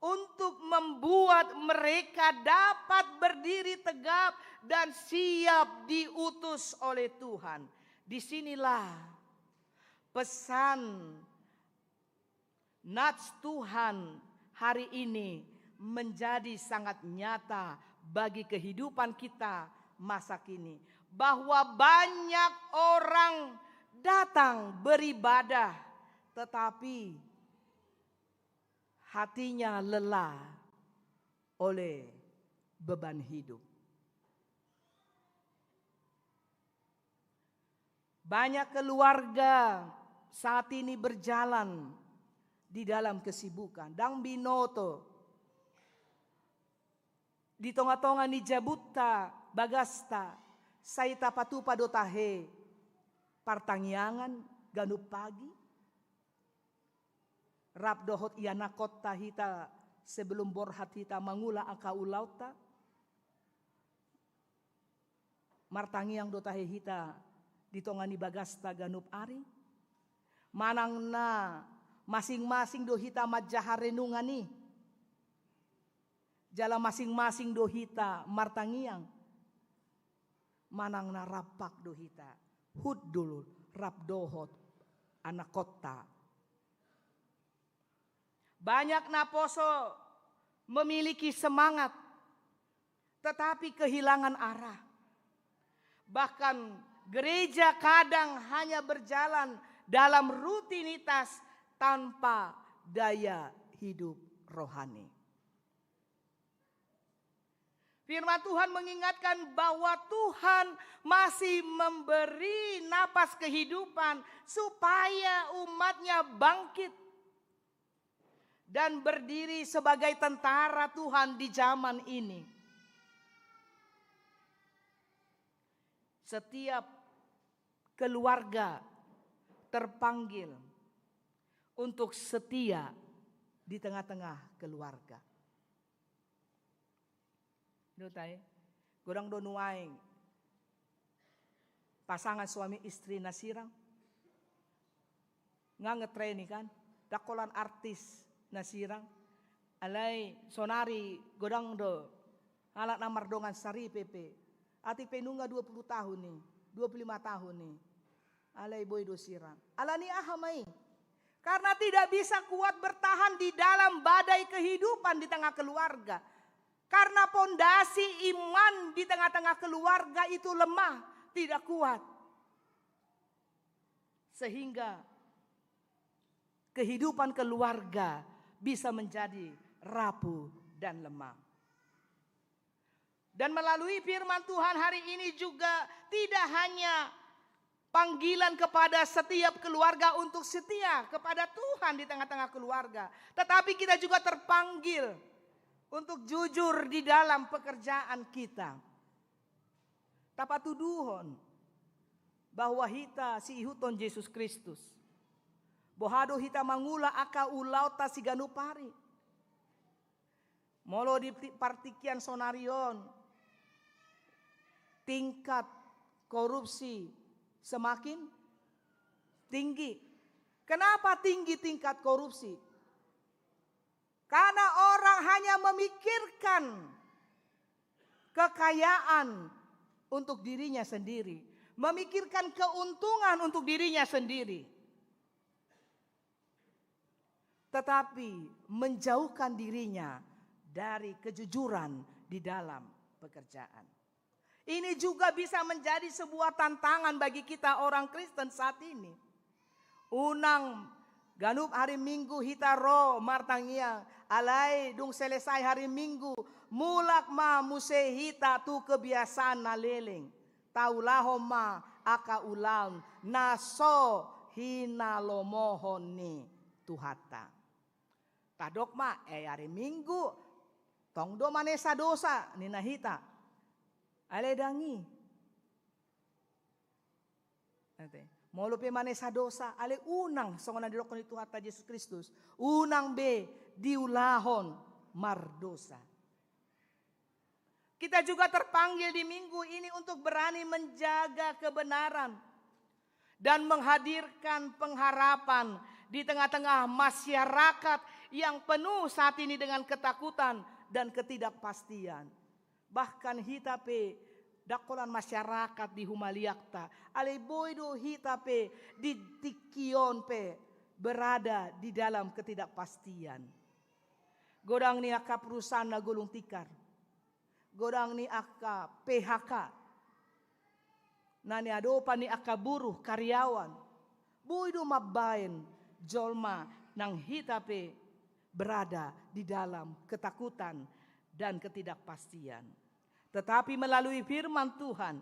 untuk membuat mereka dapat berdiri tegap dan siap diutus oleh Tuhan. Disinilah pesan nats Tuhan hari ini menjadi sangat nyata bagi kehidupan kita masa kini. Bahwa banyak orang datang beribadah, tetapi hatinya lelah oleh beban hidup. Banyak keluarga saat ini berjalan di dalam kesibukan. Dang binoto, di tonga-tonga ni jabuta bagasta, saita patupa dotahe, partangyangan ganup pagi. Rap dohot iana kota hita sebelum borhat hita mangula akau lauta. Martangiang dotahe hita ditongani bagasta ganup ari. Manang na masing-masing do hita majahar renungani. Jala masing-masing do hita martangiang manang na rapak do hita. Huddul rabdohot anak kota. Banyak na poso memiliki semangat tetapi kehilangan arah. Bahkan gereja kadang hanya berjalan dalam rutinitas tanpa daya hidup rohani. Firman Tuhan mengingatkan bahwa Tuhan masih memberi napas kehidupan supaya umatnya bangkit dan berdiri sebagai tentara Tuhan di zaman ini. Setiap keluarga terpanggil untuk setia di tengah-tengah keluarga. Nutai, gorang do nuaing pasangan suami istri nasirang. Nga ngetreni kan, dakolan artis nasirang. Alay sonari godang do alat namar dongan sari pepe. Ati penunga 20 tahun nih, 25 tahun nih. Alay boy do sirang. Alani ahamai. Karena tidak bisa kuat bertahan di dalam badai kehidupan di tengah keluarga. Karena pondasi iman di tengah-tengah keluarga itu lemah, tidak kuat. Sehingga kehidupan keluarga bisa menjadi rapuh dan lemah. Dan melalui firman Tuhan hari ini juga tidak hanya panggilan kepada setiap keluarga untuk setia kepada Tuhan di tengah-tengah keluarga. Tetapi kita juga terpanggil untuk jujur di dalam pekerjaan kita. Tapatuduhon bahwa hita si ihuton Yesus Kristus. Bohado hita mangula aka ulau ta si ganupari. Molo di partikian sonarion. Tingkat korupsi semakin tinggi. Kenapa tinggi tingkat korupsi? Karena orang hanya memikirkan kekayaan untuk dirinya sendiri. Memikirkan keuntungan untuk dirinya sendiri. Tetapi menjauhkan dirinya dari kejujuran di dalam pekerjaan. Ini juga bisa menjadi sebuah tantangan bagi kita orang Kristen saat ini. Unang ganup hari Minggu hita ro martangia alai dung selesai hari Minggu mulak ma muse hita tu kebiasaan na leleng taulaho ma aka ulang naso hina lomohon ni tuhata tadok ma hari Minggu tong do manesa dosa ni nahita ale dangi ate molo pe manesa dosa ale unang songon dirokon itu Tuhan Yesus Kristus. Unang be diulahon mardosa. Kita juga terpanggil di minggu ini untuk berani menjaga kebenaran dan menghadirkan pengharapan di tengah-tengah masyarakat yang penuh saat ini dengan ketakutan dan ketidakpastian. Bahkan hitape dakolan masyarakat di Humaliakta. Aleboido hitape di Tikion pe berada di dalam ketidakpastian. Godang ni aka perusahaan na gulung tikar. Godang ni aka PHK. Nani adopa ni aka buruh karyawan. Boido mabain jolma nang hitape berada di dalam ketakutan dan ketidakpastian. Tetapi melalui firman Tuhan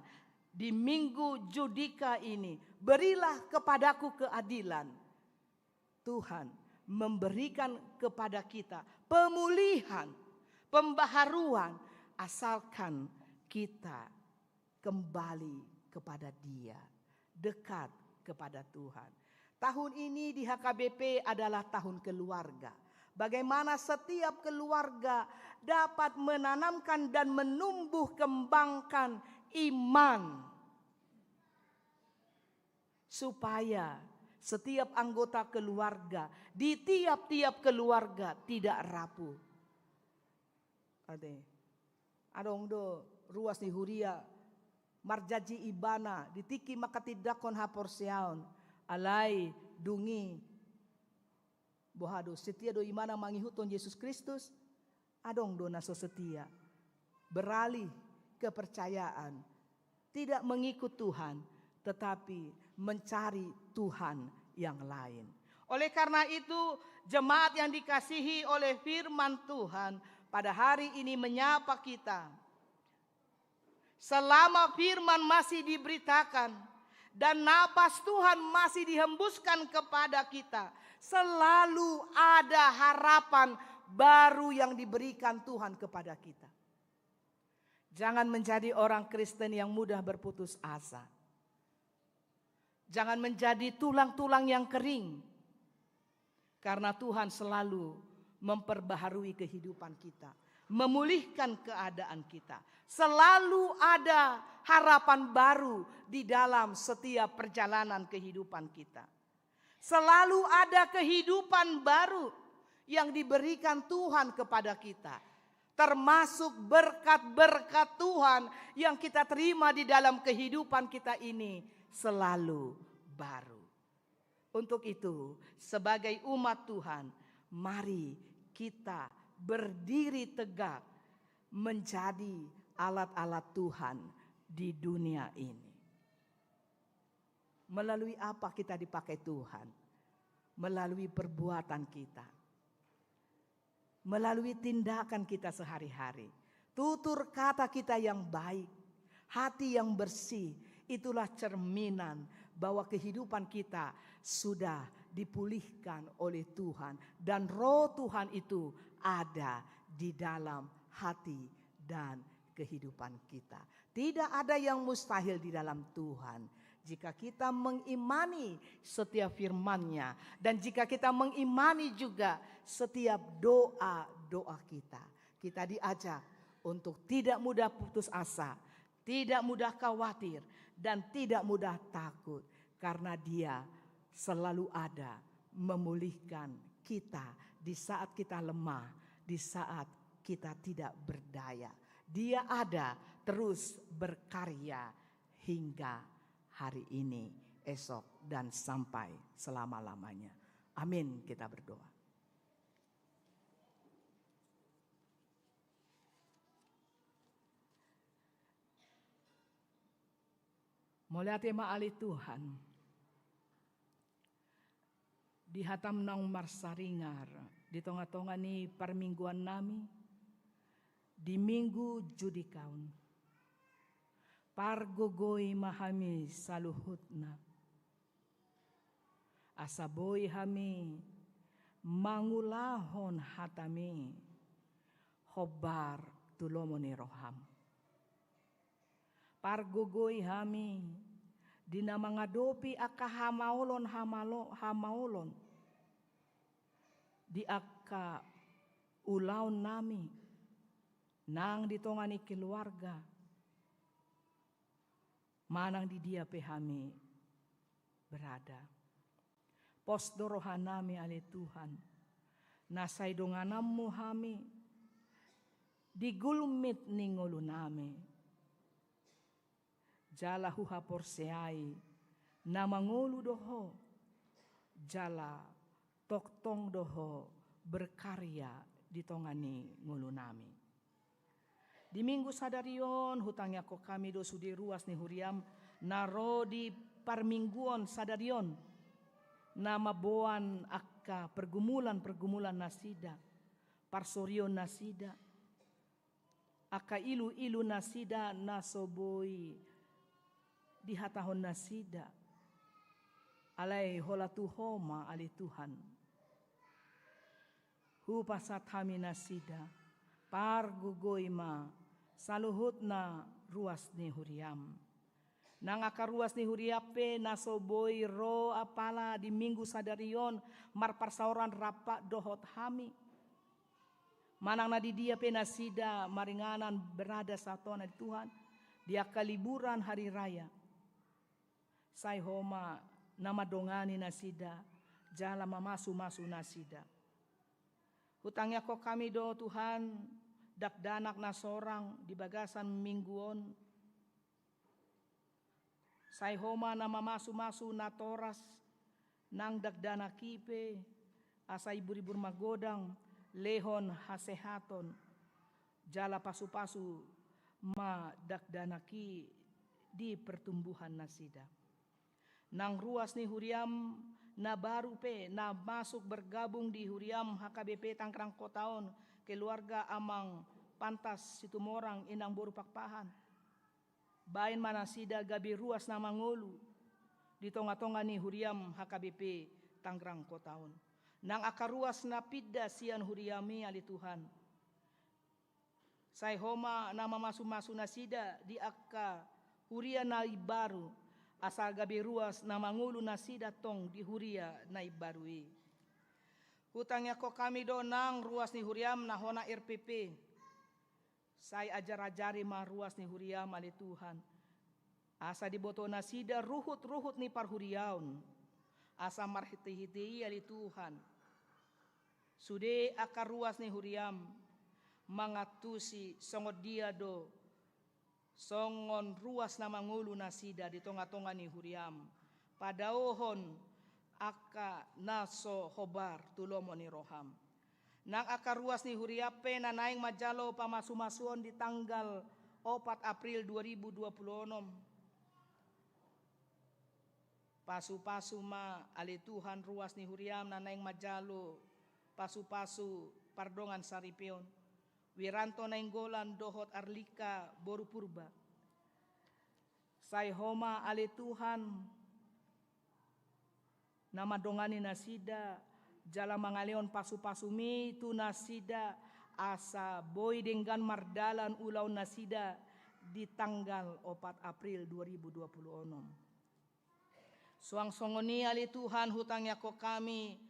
di minggu Judika ini, berilah kepadaku keadilan. Tuhan memberikan kepada kita pemulihan, pembaharuan, asalkan kita kembali kepada Dia, dekat kepada Tuhan. Tahun ini di HKBP adalah tahun keluarga. Bagaimana setiap keluarga dapat menanamkan dan menumbuh kembangkan iman. Supaya setiap anggota keluarga di tiap-tiap keluarga tidak rapuh. Adong do ruas ni huria marjaji ibana ditiki maka tidakon haporseaon alai dungi bohado setia do imana mangihuton Yesus Kristus adong do naso setia beralih kepercayaan tidak mengikut Tuhan tetapi mencari Tuhan yang lain. Oleh karena itu jemaat yang dikasihi oleh firman Tuhan pada hari ini menyapa kita. Selama firman masih diberitakan dan napas Tuhan masih dihembuskan kepada kita, selalu ada harapan baru yang diberikan Tuhan kepada kita. Jangan menjadi orang Kristen yang mudah berputus asa. Jangan menjadi tulang-tulang yang kering. Karena Tuhan selalu memperbaharui kehidupan kita, memulihkan keadaan kita. Selalu ada harapan baru di dalam setiap perjalanan kehidupan kita. Selalu ada kehidupan baru yang diberikan Tuhan kepada kita. Termasuk berkat-berkat Tuhan yang kita terima di dalam kehidupan kita ini selalu baru. Untuk itu, sebagai umat Tuhan, mari kita berdiri tegak menjadi alat-alat Tuhan di dunia ini. Melalui apa kita dipakai Tuhan? Melalui perbuatan kita. Melalui tindakan kita sehari-hari. Tutur kata kita yang baik, hati yang bersih, itulah cerminan bahwa kehidupan kita sudah dipulihkan oleh Tuhan. Dan roh Tuhan itu ada di dalam hati dan kehidupan kita. Tidak ada yang mustahil di dalam Tuhan. Jika kita mengimani setiap firman-Nya. Dan jika kita mengimani juga setiap doa-doa kita. Kita diajak untuk tidak mudah putus asa. Tidak mudah khawatir dan tidak mudah takut. Karena Dia selalu ada memulihkan kita di saat kita lemah, di saat kita tidak berdaya. Dia ada terus berkarya hingga hari ini, esok, dan sampai selama-lamanya. Amin, kita berdoa. Mulai tema alih Tuhan. Di hatam nang marsaringar, di tengah-tengah ni permingguan nami, di minggu judikaun. Pargogoi mahami saluhutna. Asaboi hami mangulahon hatami, hobar tulomoni roham. Pargogoi hami dina mangadopi aka hamaulon hamaulon di aka ulaun nami nang ditongani keluarga manang di dia pehami berada pos dorohan nami ale Tuhan nasai donganammu hami digulmit ningolu nami jala huha porseai namangolu doho jala toktong doho berkarya di tongani ngulu nami. Di minggu sadarion hutangnya ko kami do sudi ruas ni huriam naro di parmingguon sadarion nama boan akka pergumulan nasida parsorion nasida akka ilu nasida nasoboi di hatahon nasida alai holatu homa ali Tuhan hu pasat hami nasida pargugoima saluhutna ruas ni huriam nang aka ruas ni huriape nasoboi ro apala di minggu sadarion marparsauran rapak dohot hami manang na di dia pe nasida maringanan berada satona di Tuhan dia kaliburan hari raya sai homa nama dongani nasida jala mamasu nasida hutangnya kok kami do Tuhan dakdanak na sorang di bagasan mingguon Say homa na mamasu-masu na toras nang dagdana kipe asay buribur magodang lehon hasehaton jala pasu-pasu ma dakdanaki di pertumbuhan nasida. Nang ruas ni Huriam na baru pe na masuk bergabung di Huriam HKBP Tanggerang Kotaon keluarga amang pantas situmorang inang boru pakpahan. Bain manasida gabi ruas na mangolu di tonga-tonga ni Huriam HKBP Tanggerang Kotaon. Nang akaruas na pidda sian Huriami ali Tuhan. Say homa na mamasu-masu nasida di akka Huria na ibaru asal gabi ruas na mangulu nasida tong di Huria na ibarui. Hutangnya ko kami do nang ruas ni Huriam na hona RPP. Say ajar-ajari ma ruas ni Huriam ali Tuhan. Asa diboto nasida ruhut-ruhut ni parhuriaun. Asa marhiti-hiti ali Tuhan. Sude akar ruas ni Huriam mangatusi songod dia do songon ruas na mangulu nasida di tonga-tonga ni Huriam. Padaohon aka naso hobar tulomo ni Roham. Nang aka ruas ni Huriape na naing majalo pamasu-masuon di tanggal 4 April 2026. Pasu-pasu ma ali Tuhan ruas ni Huriam na naing majalo pasu-pasu pardongan saripion. Wiranto nainggolan dohot Arlika boru purba. Say homa ali Tuhan nama dongani nasida jala mangaleon pasu-pasu mi tu nasida asa boy dengan mardalan ulau nasida di tanggal 4 April 2026. Suang songoni ali Tuhan hutangnya ko kami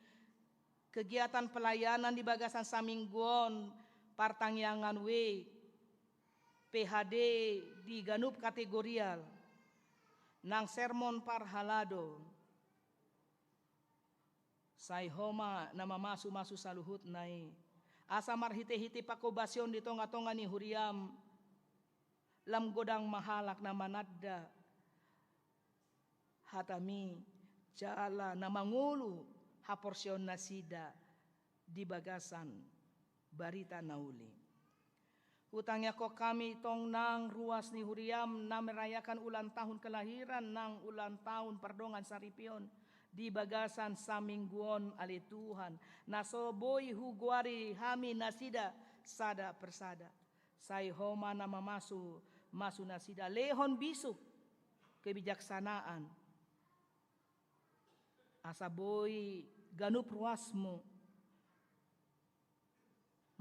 kegiatan pelayanan di bagasan samingguon partangyangan PHD di ganup kategorial nang sermon parhalado say homa na mamasu-masu saluhut nai asa marhite-hite pakobasyon di tonga-tonga ni Huriam lam godang mahalak na manadda hatami jala na mangulu haporsyon nasida di bagasan barita nauli. Hutangnya ko kami tong nang ruas ni Huriam na merayakan ulang tahun kelahiran nang ulang tahun pardongan saripion di bagasan samingguon ali Tuhan. Nasoboy hugwari hami nasida sada persada. Say homa na mamasu nasida lehon bisuk kebijaksanaan. Asaboy ganup ruasmu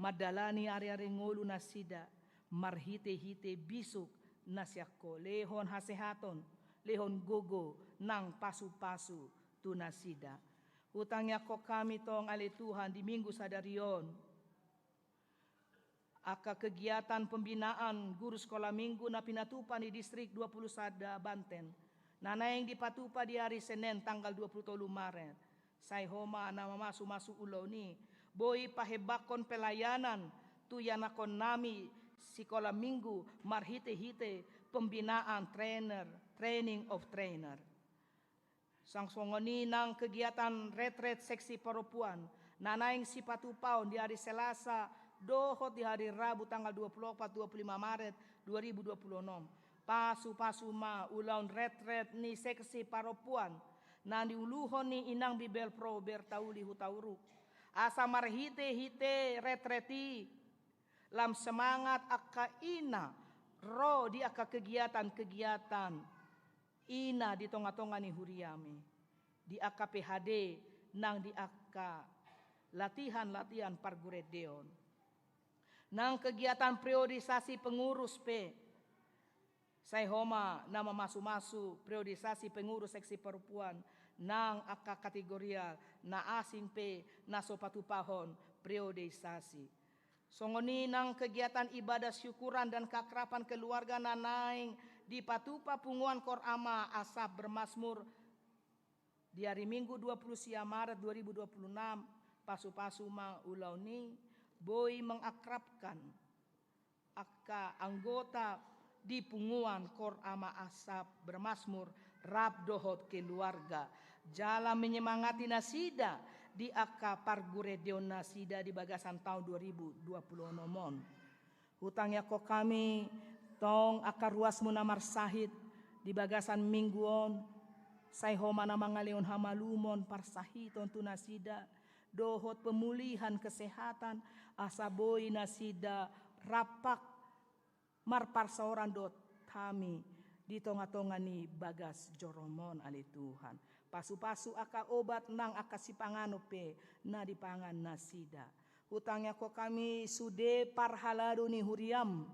madalani ari-ari ngolu nasida marhite-hite bisuk nasyako lehon hasehaton lehon gogo nang pasu-pasu tu nasida. Hutangnya ko kami tong ali Tuhan di minggu sadarion aka kegiatan pembinaan guru sekolah minggu na pinatupan di distrik 20 Sada Banten nana yang dipatupa di hari Senin tanggal 23 Maret. Say homa na mamasu-masu ulo ni boy pahebakon pelayanan tu yanakon nami sekolah minggu marhite-hite pembinaan training of trainer. Sangsongoni nang kegiatan retret seksi perempuan nanaing sipatupaon di hari Selasa dohot di hari Rabu tanggal 24-25 Maret 2026. Pasu-pasu ma ulaun retret ni seksi perempuan na diuluhon ni inang Bibel Pro bertauli hutauruk. Asa marhite-hite retreti lam semangat akka ina ro di akka kegiatan-kegiatan ina di tonga-tonga ni Huriami di akka PHD nang di akka latihan-latihan parguredeon nang kegiatan priorisasi pengurus say homa na mamasu-masu priorisasi pengurus seksi perempuan nang akka kategorial na asing na sopatupahon priorisasi. Songoni nang kegiatan ibadah syukuran dan keakraban keluarga nanaing di patupa punguan korama asap bermasmur di hari Minggu 20 Maret 2026 pasu-pasu ma ulau ni boy mengakrabkan akka anggota di punguan kor ama asap bermasmur rab dohot keluarga jalan menyemangati nasida di aka parguredeon nasida di bagasan tahun 2020 nomon hutangnya ko kami tong aka ruas munamar sahid di bagasan mingguon say homana mangaleon hamalumon parsahiton tu nasida dohot pemulihan kesehatan asaboy nasida rapak marparsaoran dot kami di tonga-tonga ni bagas joromon ali Tuhan. Pasu-pasu aka obat nang aka sipangano pe na dipangan nasida. Hutangnya ko kami sude parhalado ni huriam.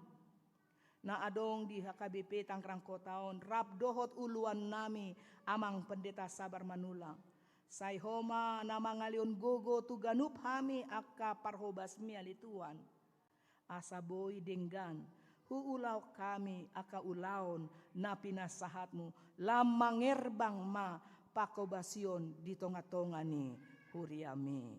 Na adong di HKBP Tanggerang Kotaon rap dohot uluan nami amang pendeta sabar manulang. Say homa na mangalion gogo tu ganup hami aka parhobas mi ali Tuhan. Asaboy denggan huulaw kami aka ulaon na pinasahatmu lamang erbang ma pakobasyon di tonga-tonga ni huriami.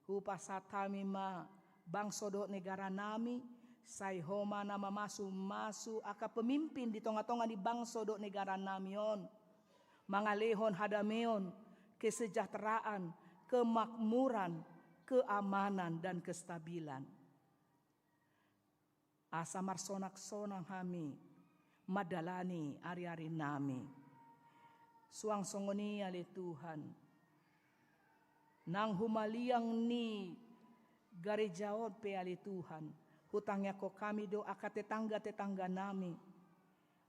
Hupasat kami ma bangsodot negara nami say homa na mamasu-masu aka pemimpin di tonga-tonga ni bangsodot negara namion. Mangalehon hadameon kesejahteraan, kemakmuran, keamanan dan kestabilan. Asa marsonak-sonang kami madalani ari-ari nami. Suang songoni ali Tuhan. Nang humaliang ni garejaon pe ali Tuhan. Hutangnya ko kami do aka tetangga-tetangga nami.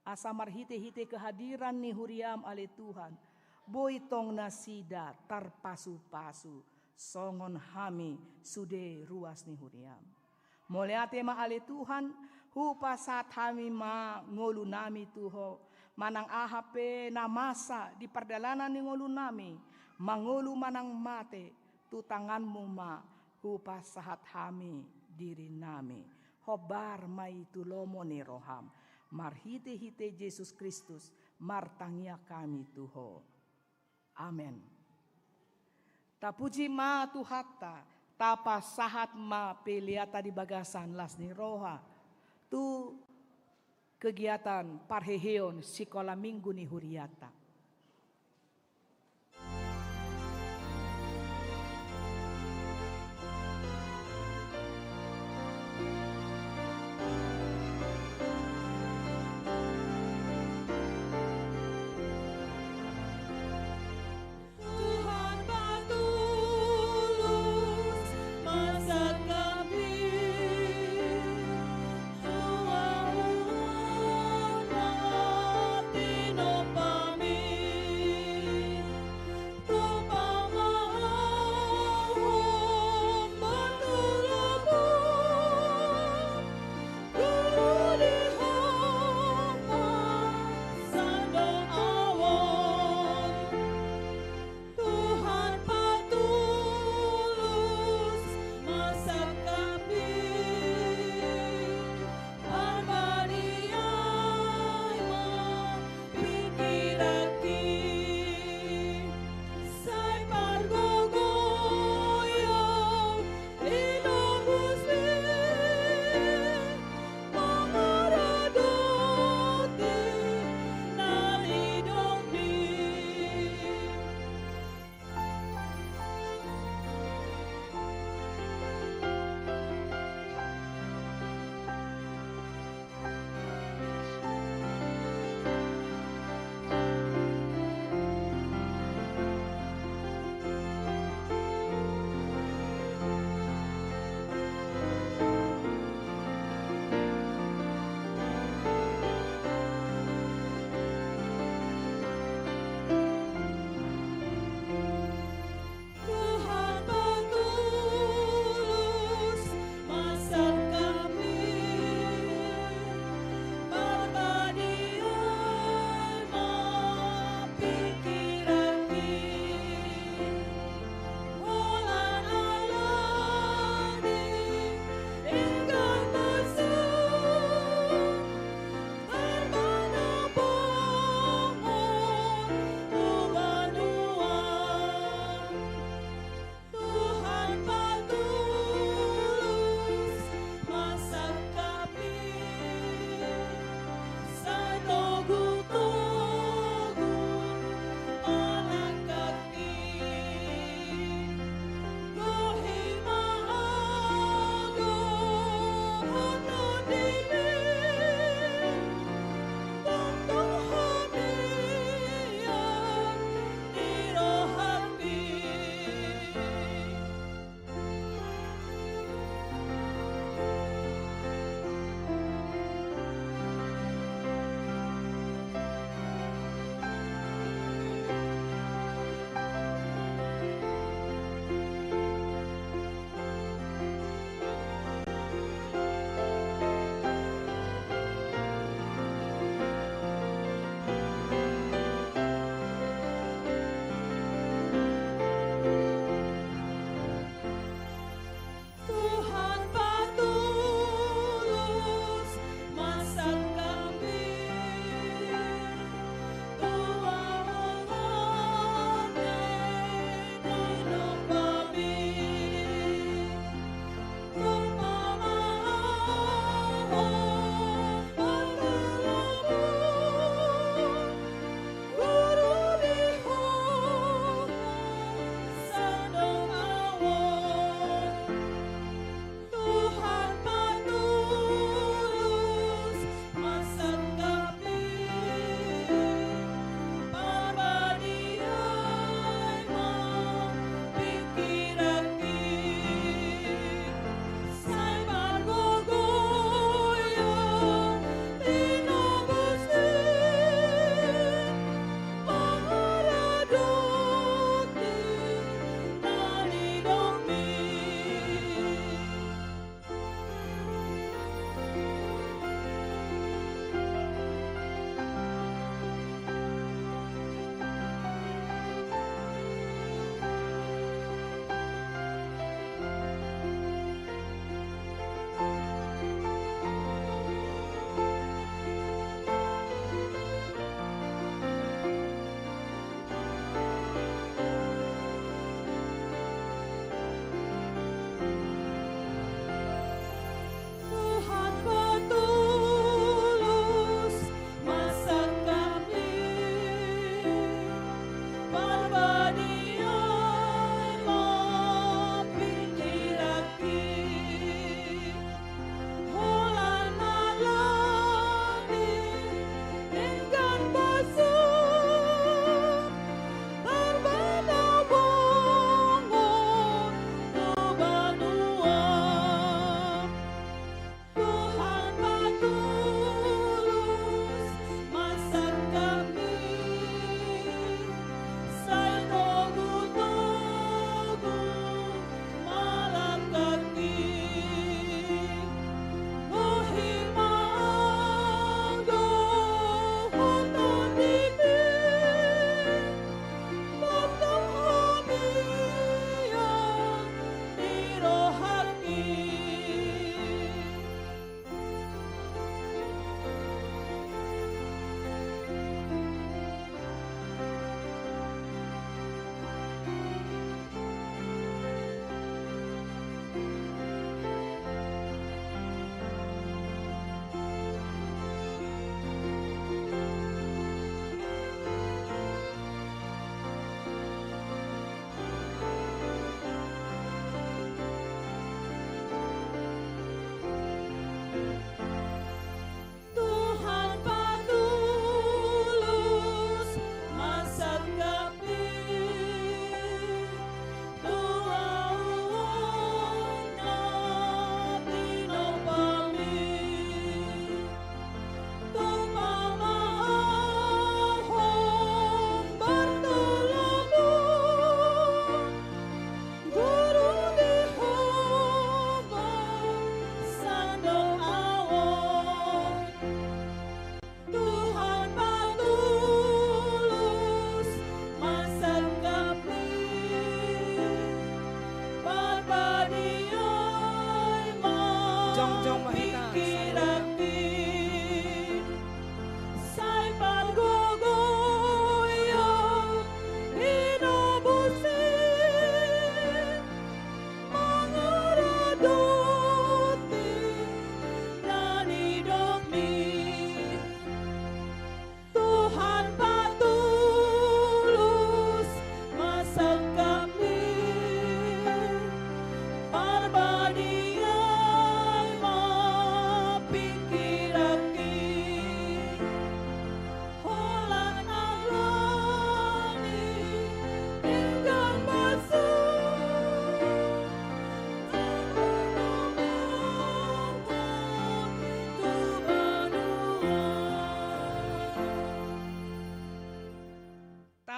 Asa marhite-hite kehadiran ni huriam ali Tuhan. Boitong nasida tarpasu-pasu. Songon hami sude ruas ni huriam. Moleate ma ali Tuhan, hupasat hami ma ngolu nami tuho. Manang ahape na masa di perdalanan ni ngolu nami. Mangolu manang mate, tutanganmu ma hupasahat hami diri nami. Hobar mai tulomo ni roham. Marhite-hite Yesus Kristus, martangia kami tuho. Amen. Tapuji ma tuhatta. Tapa sahat ma peliata di bagasan las ni roha. Tu kegiatan parheheon sekolah minggu ni huriata. Tuhan patulus masa kami,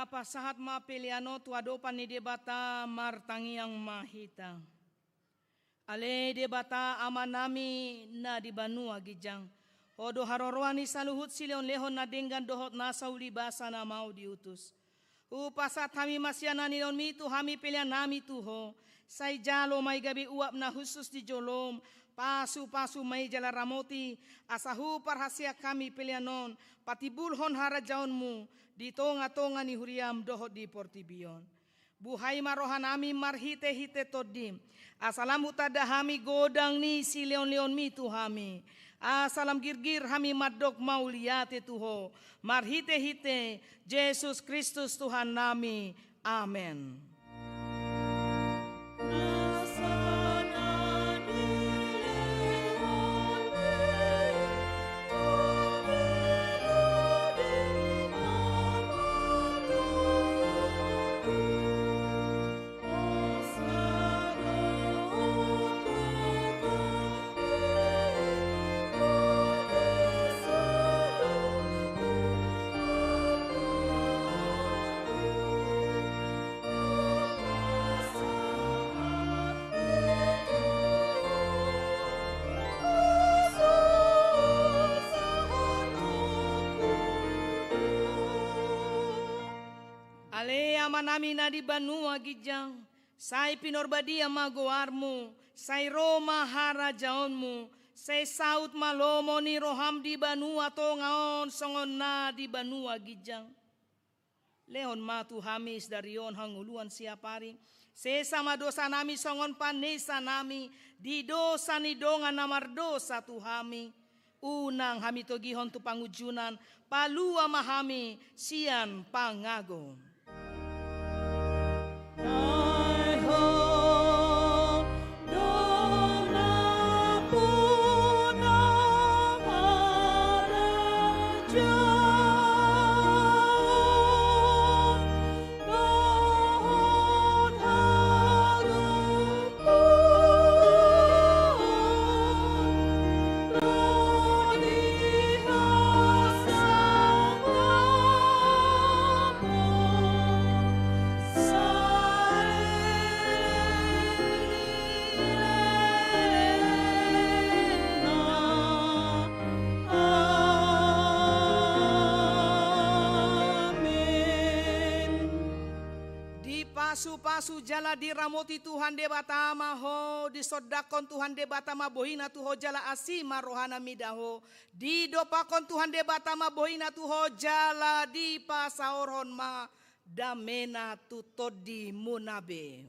Tapa sahat ma peliano tu adopan ni debata martangi yang mahita. Ale debata amanami na di Banua Gijang. Odo haroroani saluhut silion lehon na denggan dohot nasa uli basa na mau diutus. Upasat hami masyana nilon mitu hami pilihan nami tuho. Say jalo may gabi uap na husus di jolom. Pasu-pasu may jala ramoti. Asahu parhasya kami pilihanon. Patibulhon harajaon mu. Di tonga-tonga ni huriam dohot di portibion. Buhay marohan nami marhite-hite todim. Asalam utada hami godang ni si leon-leon mitu hami. Asalam girgir hami madok mauliate tuho. Marhite-hite Yesus Kristus Tuhan nami. Amen. Nami na di Banua Gijang, say pinorbadia magoarmu, say Roma harajaonmu, say saut malomo ni roham di Banua tongaon songon na di Banua Gijang. Lehon matu hamis darion hanguluan siapari, say sama dosa nami songon panesa nami, di dosa ni dongan namardosa tuhami. Unang hami togihon tu pangujunan, palua mahami sian pangago. Pasu-pasu jala diramoti Tuhan debatama ho disodakon Tuhan debatama bohina tuho jala asima rohana midaho didopakon Tuhan debatama bohina tuho jala di pasaorhon ma damena tutodi munabe.